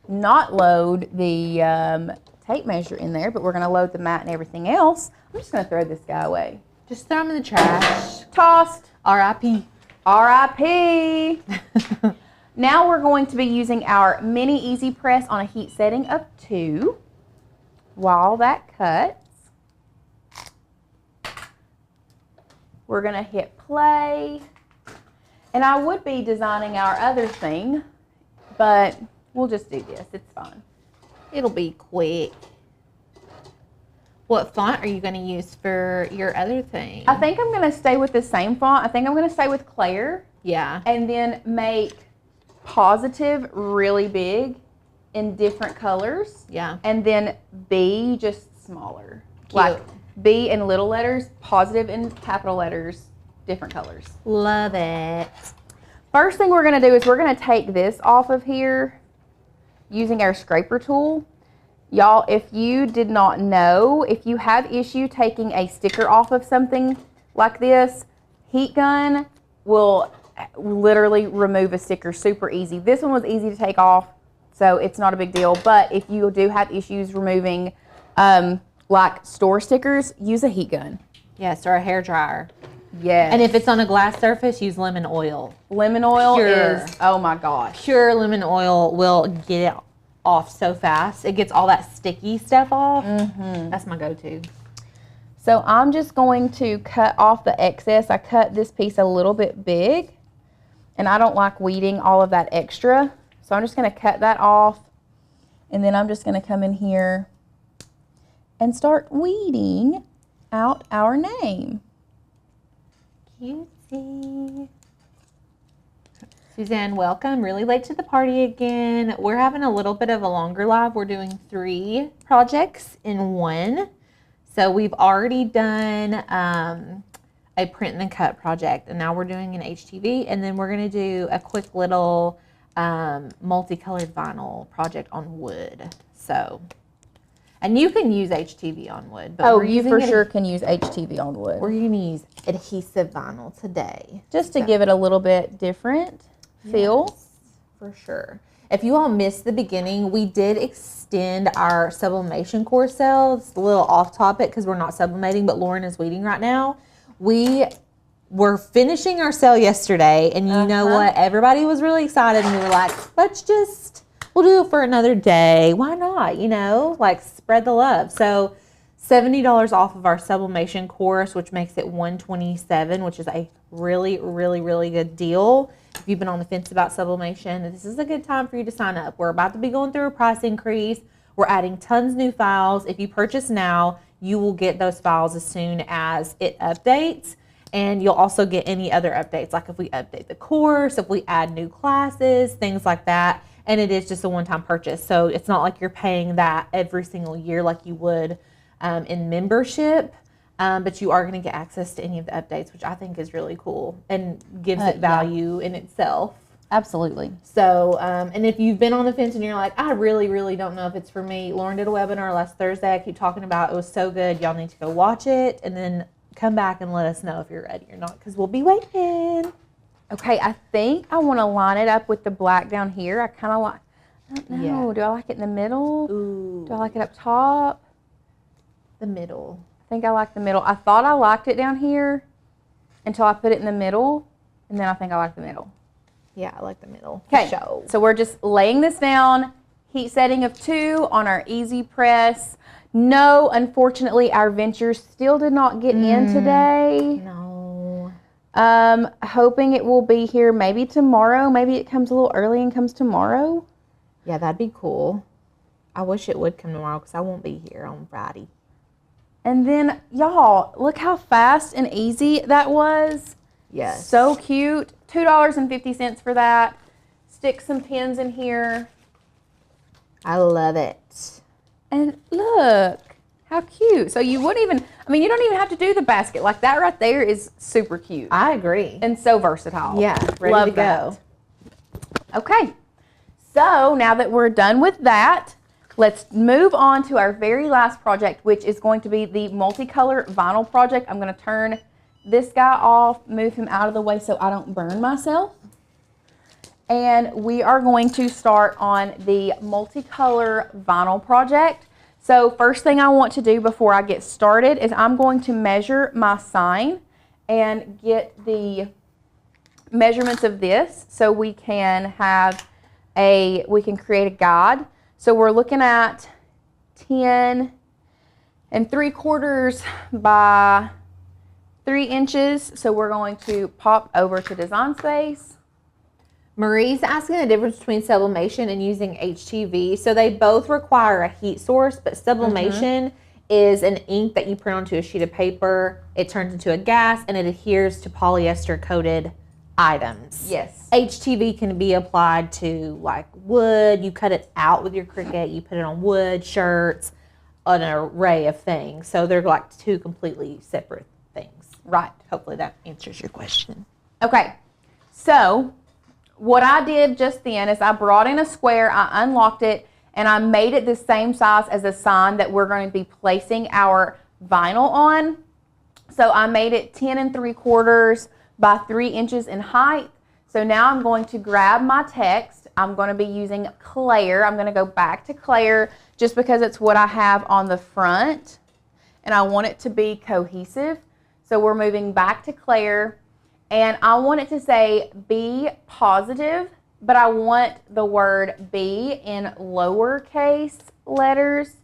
not load the tape measure in there, but we're going to load the mat and everything else. I'm just going to throw this guy away. Just throw them in the trash. Tossed. R.I.P. R.I.P. Now we're going to be using our mini easy press on a heat setting of 2 while that cuts. We're going to hit play. And I would be designing our other thing, but we'll just do this. It's fun. It'll be quick. What font are you going to use for your other thing? I think I'm going to stay with the same font. I think I'm going to stay with Claire. Yeah. And then make positive really big in different colors. Yeah. And then B just smaller. Cute. Like B in little letters, positive in capital letters, different colors. Love it. First thing we're going to do is we're going to take this off of here using our scraper tool. Y'all, if you did not know, if you have issue taking a sticker off of something like this, heat gun will literally remove a sticker super easy. This one was easy to take off, so it's not a big deal. But if you do have issues removing like store stickers, use a heat gun. Yes, or a hair dryer. Yes. And if it's on a glass surface, use lemon oil. Lemon oil Pure. is, oh my gosh. Pure lemon oil will get it off so fast. It gets all that sticky stuff off. Mm-hmm. That's my go-to. So I'm just going to cut off the excess. I cut this piece a little bit big, and I don't like weeding all of that extra. So I'm just going to cut that off, and then I'm just going to come in here and start weeding out our name. Cutesy. Suzanne, welcome. Really late to the party again. We're having a little bit of a longer live. We're doing 3 projects in one. So we've already done a print and cut project, and now we're doing an HTV, and then we're going to do a quick little multicolored vinyl project on wood. So, and you can use HTV on wood. But you for sure can use HTV on wood. We're going to use adhesive vinyl today. Just to give it a little bit different feel. Yes, for sure. If you all missed the beginning, we did extend our sublimation core sale. It's a little off topic because we're not sublimating, but Lauren is weeding right now. We were finishing our sale yesterday, and you know what? Everybody was really excited, and we were like, we'll do it for another day. Why not? Like spread the love. So $70 off of our sublimation course, which makes it $127, which is a really, really, really good deal. If you've been on the fence about sublimation, this is a good time for you to sign up. We're about to be going through a price increase. We're adding tons new files. If you purchase now, you will get those files as soon as it updates. And you'll also get any other updates, like if we update the course, if we add new classes, things like that. And it is just a one-time purchase. So it's not like you're paying that every single year like you would in membership. But you are going to get access to any of the updates, which I think is really cool and gives it value in itself. Absolutely. So, and if you've been on the fence and you're like, I really, really don't know if it's for me. Lauren did a webinar last Thursday. I keep talking about it. It was so good. Y'all need to go watch it and then come back and let us know if you're ready or not, because we'll be waiting. Okay, I think I want to line it up with the black down here. I kind of like, I don't know. Yeah. Do I like it in the middle? Ooh. Do I like it up top? The middle. I think I like the middle. I thought I liked it down here until I put it in the middle, and then I think I like the middle. Yeah, I like the middle. Okay, so we're just laying this down, heat setting of 2 on our easy press. No, unfortunately, our ventures still did not get in today. No. Hoping it will be here maybe tomorrow. Maybe it comes a little early and comes tomorrow. Yeah, that'd be cool. I wish it would come tomorrow because I won't be here on Friday. And then, y'all, look how fast and easy that was. Yes. So cute. $2.50 for that. Stick some pins in here. I love it. And look, how cute. So you wouldn't even, I mean, you don't even have to do the basket. Like that right there is super cute. I agree. And so versatile. Yeah, ready Love to go. That. Okay. So now that we're done with that, let's move on to our very last project, which is going to be the multicolor vinyl project. I'm going to turn this guy off, move him out of the way so I don't burn myself. And we are going to start on the multicolor vinyl project. So first thing I want to do before I get started is I'm going to measure my sign and get the measurements of this so we can create a guide. So we're looking at 10 3/4 by 3 inches. So we're going to pop over to Design Space. Marie's asking the difference between sublimation and using HTV. So they both require a heat source, but sublimation is an ink that you print onto a sheet of paper. It turns into a gas and it adheres to polyester coated items. Yes. HTV can be applied to like wood. You cut it out with your Cricut. You put it on wood, shirts, an array of things. So they're like two completely separate things. Right. Hopefully that answers your question. Okay. So what I did just then is I brought in a square, I unlocked it, and I made it the same size as the sign that we're going to be placing our vinyl on. So I made it 10 3/4 by 3 inches in height. So now I'm going to grab my text. I'm going to be using Claire. I'm going to go back to Claire just because it's what I have on the front, and I want it to be cohesive. So we're moving back to Claire. And I want it to say be positive, but I want the word be in lowercase letters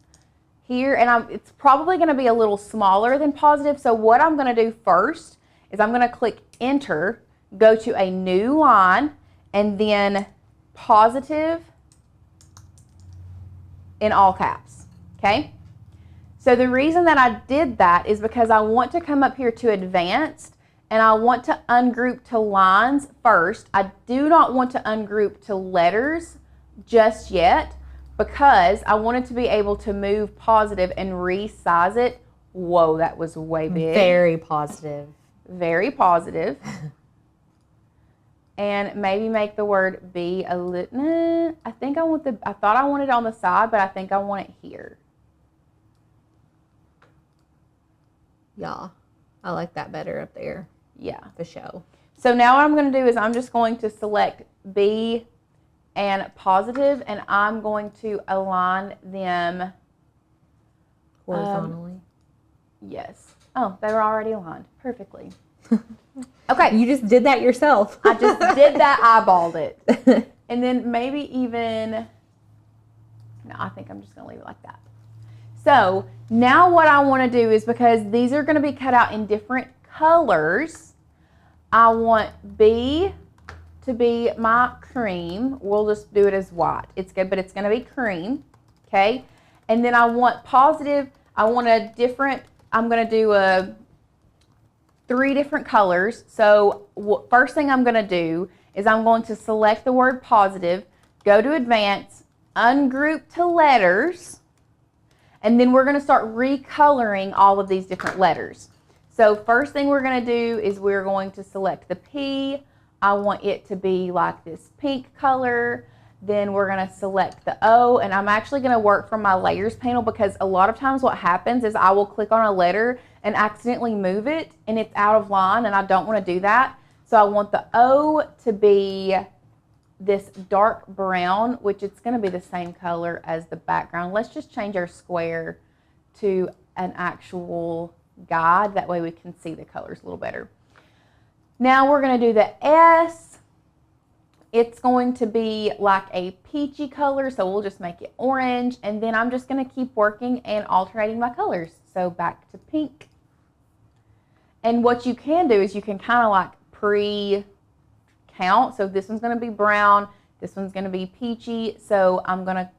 here. And it's probably going to be a little smaller than positive. So what I'm going to do first is I'm going to click enter, go to a new line, and then positive in all caps. Okay? So the reason that I did that is because I want to come up here to advanced. And I want to ungroup to lines first. I do not want to ungroup to letters just yet because I wanted to be able to move positive and resize it. Whoa, that was way big. Very positive. Very positive. And maybe make the word be a little, I thought I wanted it on the side, but I think I want it here. Yeah, I like that better up there. Yeah. For show. So now what I'm going to do is I'm just going to select B and positive, and I'm going to align them Horizontally. Yes. Oh, they were already aligned perfectly. Okay. You just did that yourself. I just did that, eyeballed it. And then maybe even, no, I think I'm just going to leave it like that. So now what I want to do is, because these are going to be cut out in different colors, I want B to be my cream. We'll just do it as white. It's good, but it's going to be cream. Okay. And then I want positive. I want I'm going to do 3 different colors. So first thing I'm going to do is I'm going to select the word positive, go to advanced, ungroup to letters, and then we're going to start recoloring all of these different letters. So first thing we're going to do is we're going to select the P. I want it to be like this pink color. Then we're going to select the O, and I'm actually going to work from my layers panel because a lot of times what happens is I will click on a letter and accidentally move it and it's out of line, and I don't want to do that. So I want the O to be this dark brown, which it's going to be the same color as the background. Let's just change our square to an actual guide. That way we can see the colors a little better. Now we're going to do the S. It's going to be like a peachy color, so we'll just make it orange, and then I'm just going to keep working and alternating my colors. So back to pink. And what you can do is you can kind of like pre-count. So this one's going to be brown, this one's going to be peachy, so I'm going to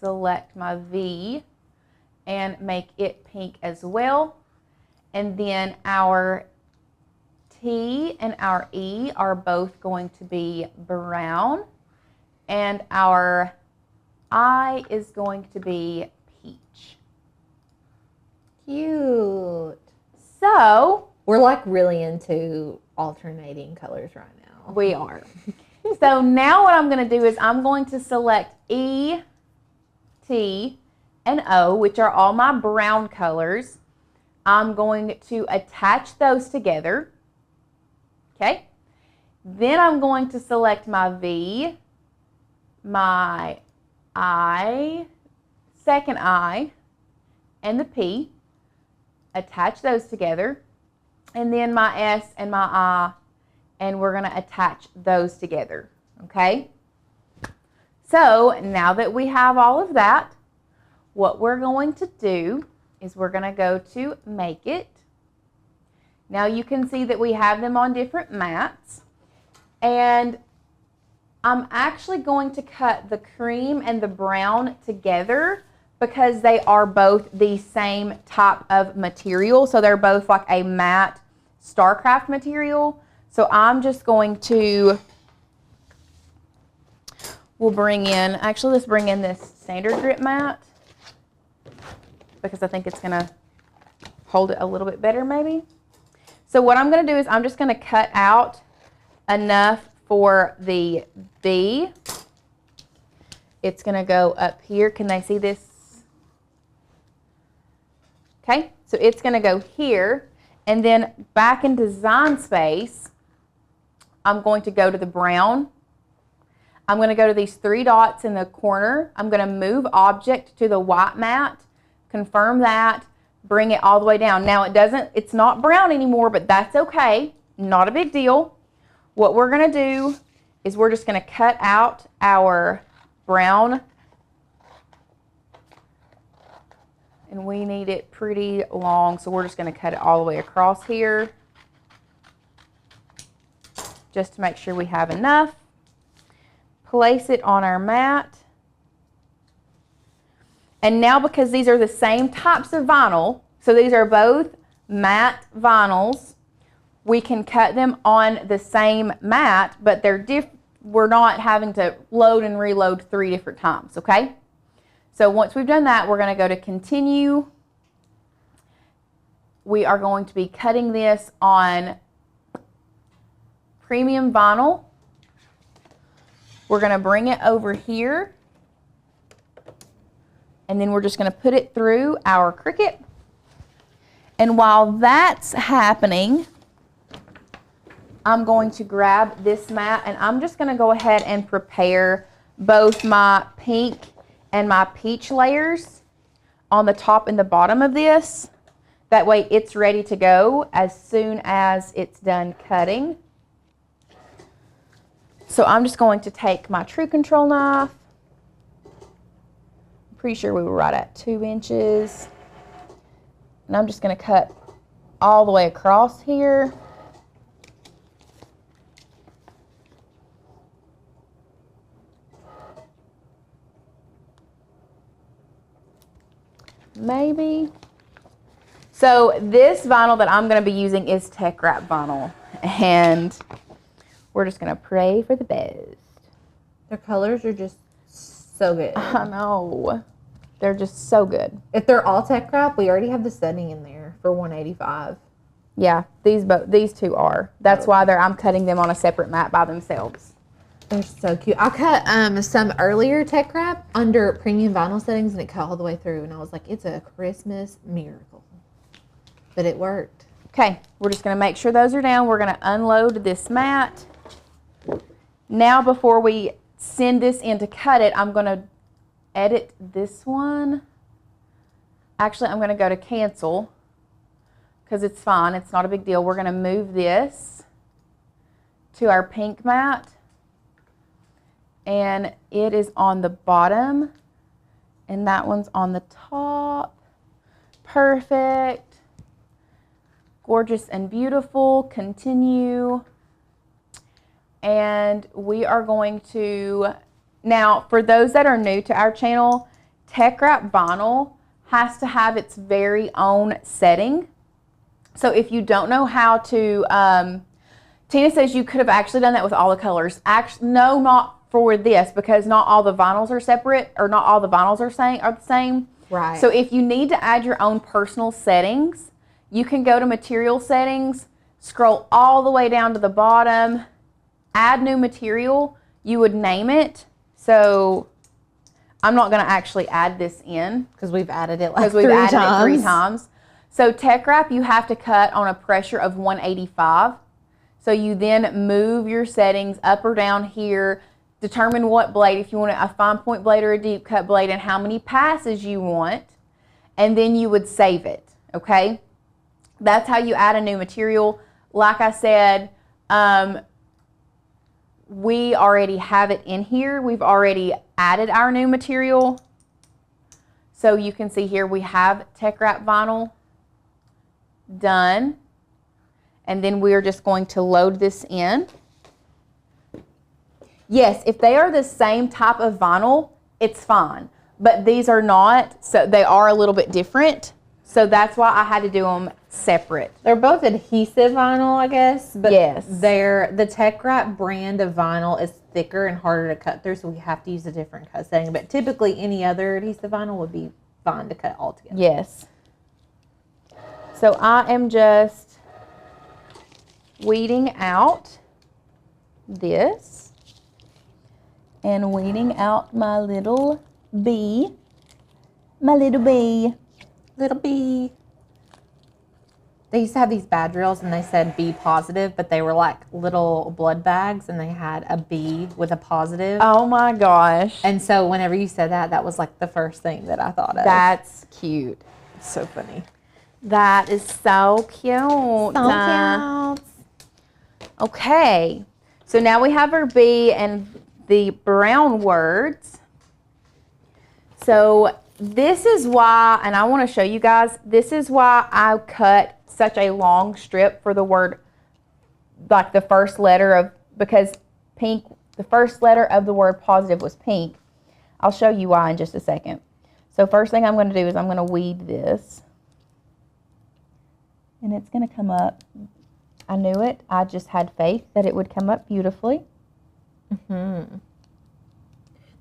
select my V and make it pink as well. And then our T and our E are both going to be brown. And our I is going to be peach. Cute. So we're like really into alternating colors right now. we are. So now what I'm going to do is I'm going to select E, T, and O, which are all my brown colors. I'm going to attach those together. Okay. Then I'm going to select my V, my I, second I, and the P. Attach those together. And then my S and my I, and we're going to attach those together. Okay. So now that we have all of that, what we're going to do is we're going to go to Make It. Now you can see that we have them on different mats. And I'm actually going to cut the cream and the brown together because they are both the same type of material. So they're both like a matte Starcraft material. So I'm just going to, let's bring in this standard grip mat because I think it's going to hold it a little bit better maybe. So what I'm going to do is I'm just going to cut out enough for the B. It's going to go up here. Can they see this? Okay, so it's going to go here. And then back in Design Space, I'm going to go to the brown. I'm going to go to these 3 dots in the corner. I'm going to move Object to the white mat, confirm that, bring it all the way down. Now it's not brown anymore, but that's okay. Not a big deal. What we're going to do is we're just going to cut out our brown. And we need it pretty long, so we're just going to cut it all the way across here just to make sure we have enough. Place it on our mat. And now because these are the same types of vinyl, so these are both matte vinyls, we can cut them on the same mat, but we're not having to load and reload 3 different times, okay? So once we've done that, we're going to go to Continue. We are going to be cutting this on premium vinyl. We're going to bring it over here. And then we're just going to put it through our Cricut. And while that's happening, I'm going to grab this mat and I'm just going to go ahead and prepare both my pink and my peach layers on the top and the bottom of this. That way it's ready to go as soon as it's done cutting. So I'm just going to take my True Control knife. I'm pretty sure we were right at 2 inches. And I'm just going to cut all the way across here. Maybe. So this vinyl that I'm going to be using is Tech Wrap vinyl. And we're just going to pray for the best. Their colors are just so good. I know. They're just so good. If they're all Tech Wrap, we already have the setting in there for $185. Yeah, these two are. That's why I'm cutting them on a separate mat by themselves. They're so cute. I cut some earlier Tech Wrap under premium vinyl settings, and it cut all the way through. And I was like, it's a Christmas miracle. But it worked. Okay, we're just going to make sure those are down. We're going to unload this mat. Now, before we send this in to cut it, I'm going to edit this one. Actually, I'm going to go to Cancel because it's fine. It's not a big deal. We're going to move this to our pink mat. And it is on the bottom, and that one's on the top. Perfect. Gorgeous and beautiful. Continue. And we are going to, now for those that are new to our channel, Tech Wrap vinyl has to have its very own setting. So if you don't know how to, Tina says you could have actually done that with all the colors. Actually, no, not for this, because not all the vinyls are separate, or not all the vinyls are the same. Right. So if you need to add your own personal settings, you can go to material settings, scroll all the way down to the bottom, add new material. You would name it. So I'm not going to actually add this in because we've added it like 3 times. So Tech Wrap, you have to cut on a pressure of 185. So you then move your settings up or down here, determine what blade, if you want a fine point blade or a deep cut blade, and how many passes you want, and then you would save it, okay? That's how you add a new material. Like I said, we already have it in here. We've already added our new material. So you can see here we have Tech Wrap vinyl done. And then we are just going to load this in. Yes, if they are the same type of vinyl, it's fine. But these are not, so they are a little bit different. So that's why I had to do them separate. They're both adhesive vinyl, I guess. But yes. The Tech Wrap brand of vinyl is thicker and harder to cut through, so we have to use a different cut setting. But typically any other adhesive vinyl would be fine to cut all together. Yes. So I am just weeding out this and weeding out my little bee. My little bee. Little bee. They used to have these bad drills and they said be positive, but they were like little blood bags and they had a bee with a positive. Oh my gosh. And so whenever you said that, that was like the first thing that I thought of. That's cute. It's so funny. That is so cute. So cute. Okay. So now we have our bee and the brown words. So this is why, and I want to show you guys, this is why I cut such a long strip for the word, like the first letter of, because pink, the first letter of the word positive was pink. I'll show you why in just a second. So first thing I'm going to do is I'm going to weed this. And it's going to come up. I knew it. I just had faith that it would come up beautifully. Mm-hmm.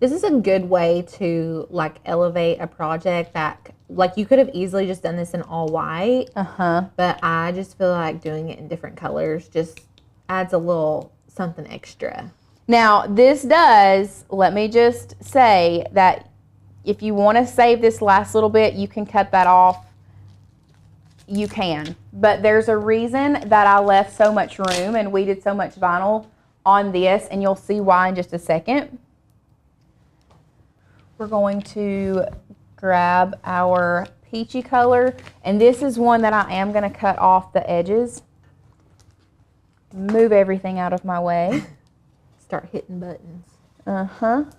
This is a good way to like elevate a project that like you could have easily just done this in all white. But I just feel like doing it in different colors just adds a little something extra. Now this does, let me just say that if you want to save this last little bit, you can cut that off. You can. But there's a reason that I left so much room and weeded so much vinyl on this, and you'll see why in just a second. We're going to grab our peachy color, and this is one that I am going to cut off the edges. Move everything out of my way. Start hitting buttons. And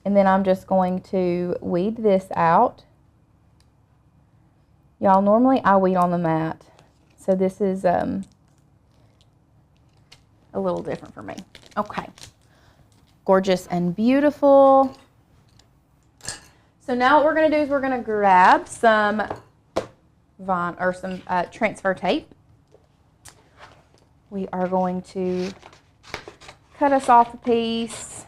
then I'm just going to weed this out. Y'all, normally I weed on the mat, so this is a little different for me. Okay, gorgeous and beautiful. So now what we're going to do is we're going to grab some transfer tape. We are going to cut us off a piece.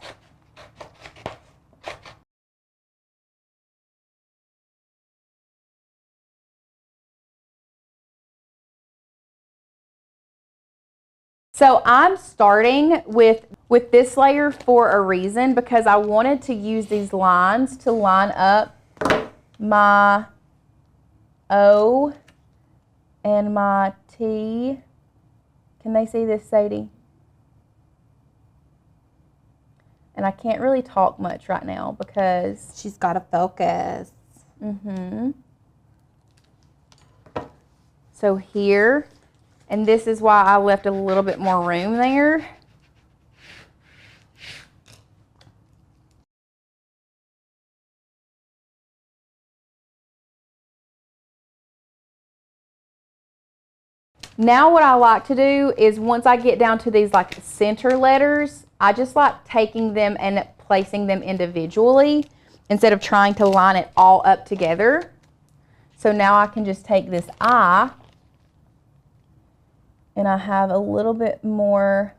So I'm starting with this layer for a reason, because I wanted to use these lines to line up my O and my T. Can they see this, Sadie? And I can't really talk much right now because she's got to focus. So here, and this is why I left a little bit more room there. Now what I like to do is once I get down to these like center letters, I just like taking them and placing them individually. instead of trying to line it all up together. So now I can just take this eye and I have a little bit more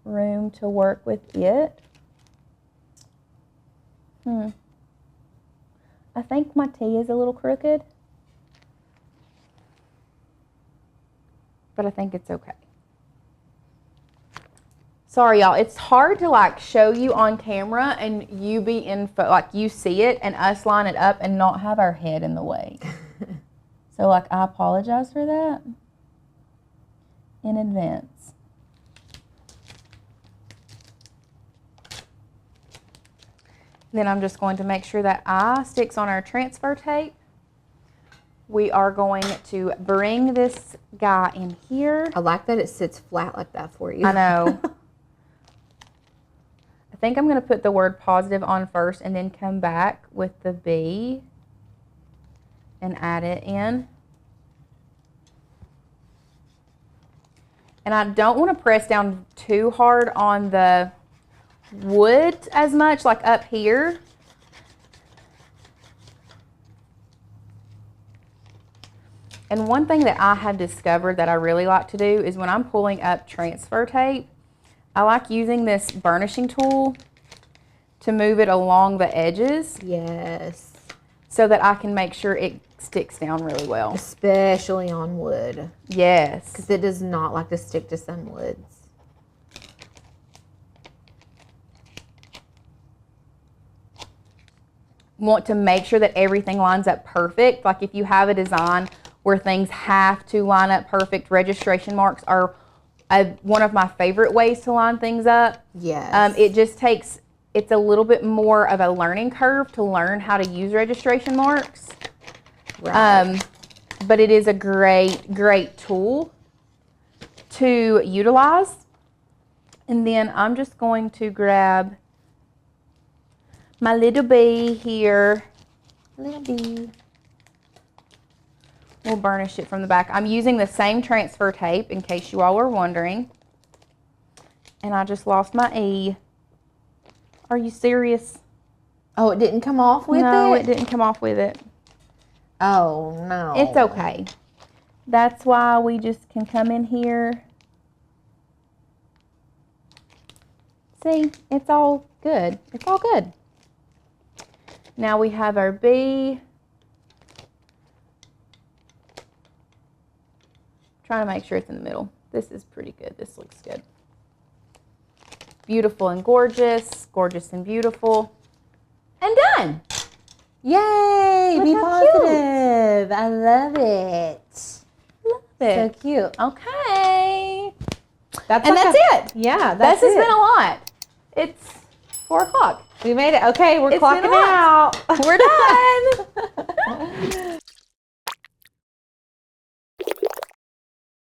room to work with it. I think my T is a little crooked, but I think it's okay. Sorry, y'all. It's hard to like show you on camera and you be in, like you see it and us line it up and not have our head in the way. So like I apologize for that in advance. Then I'm just going to make sure that eye sticks on our transfer tape. We are going to bring this guy in here. I like that it sits flat like that for you. I know. I think I'm going to put the word positive on first and then come back with the B and add it in. And I don't want to press down too hard on the wood as much, like up here. And one thing that I have discovered that I really like to do is when I'm pulling up transfer tape, I like using this burnishing tool to move it along the edges. Yes. So that I can make sure it sticks down really well. Especially on wood. Yes. Because it does not like to stick to some woods. Want to make sure that everything lines up perfect. Like if you have a design where things have to line up perfect, registration marks are one of my favorite ways to line things up. Yes. It just takes, it's a little bit more of a learning curve to learn how to use registration marks. Right. But it is a great tool to utilize. And then I'm just going to grab my little B here. Little B. We'll burnish it from the back. I'm using the same transfer tape in case you all were wondering. And I just lost my E. Are you serious? Oh, it didn't come off with it? No, it didn't come off with it. Oh, no. It's okay. That's why we just can come in here. See, it's all good. It's all good. Now we have our B. Trying to make sure it's in the middle. This is pretty good. This looks good. Beautiful and gorgeous. Gorgeous and beautiful. And done. Yay! Look Be how positive. I love it. Love it. So cute. Okay. That's And like that's it. Yeah, This that's has it. been a lot. It's 4 o'clock. We made it. Okay, we're It's been clocking a lot. out. We're done.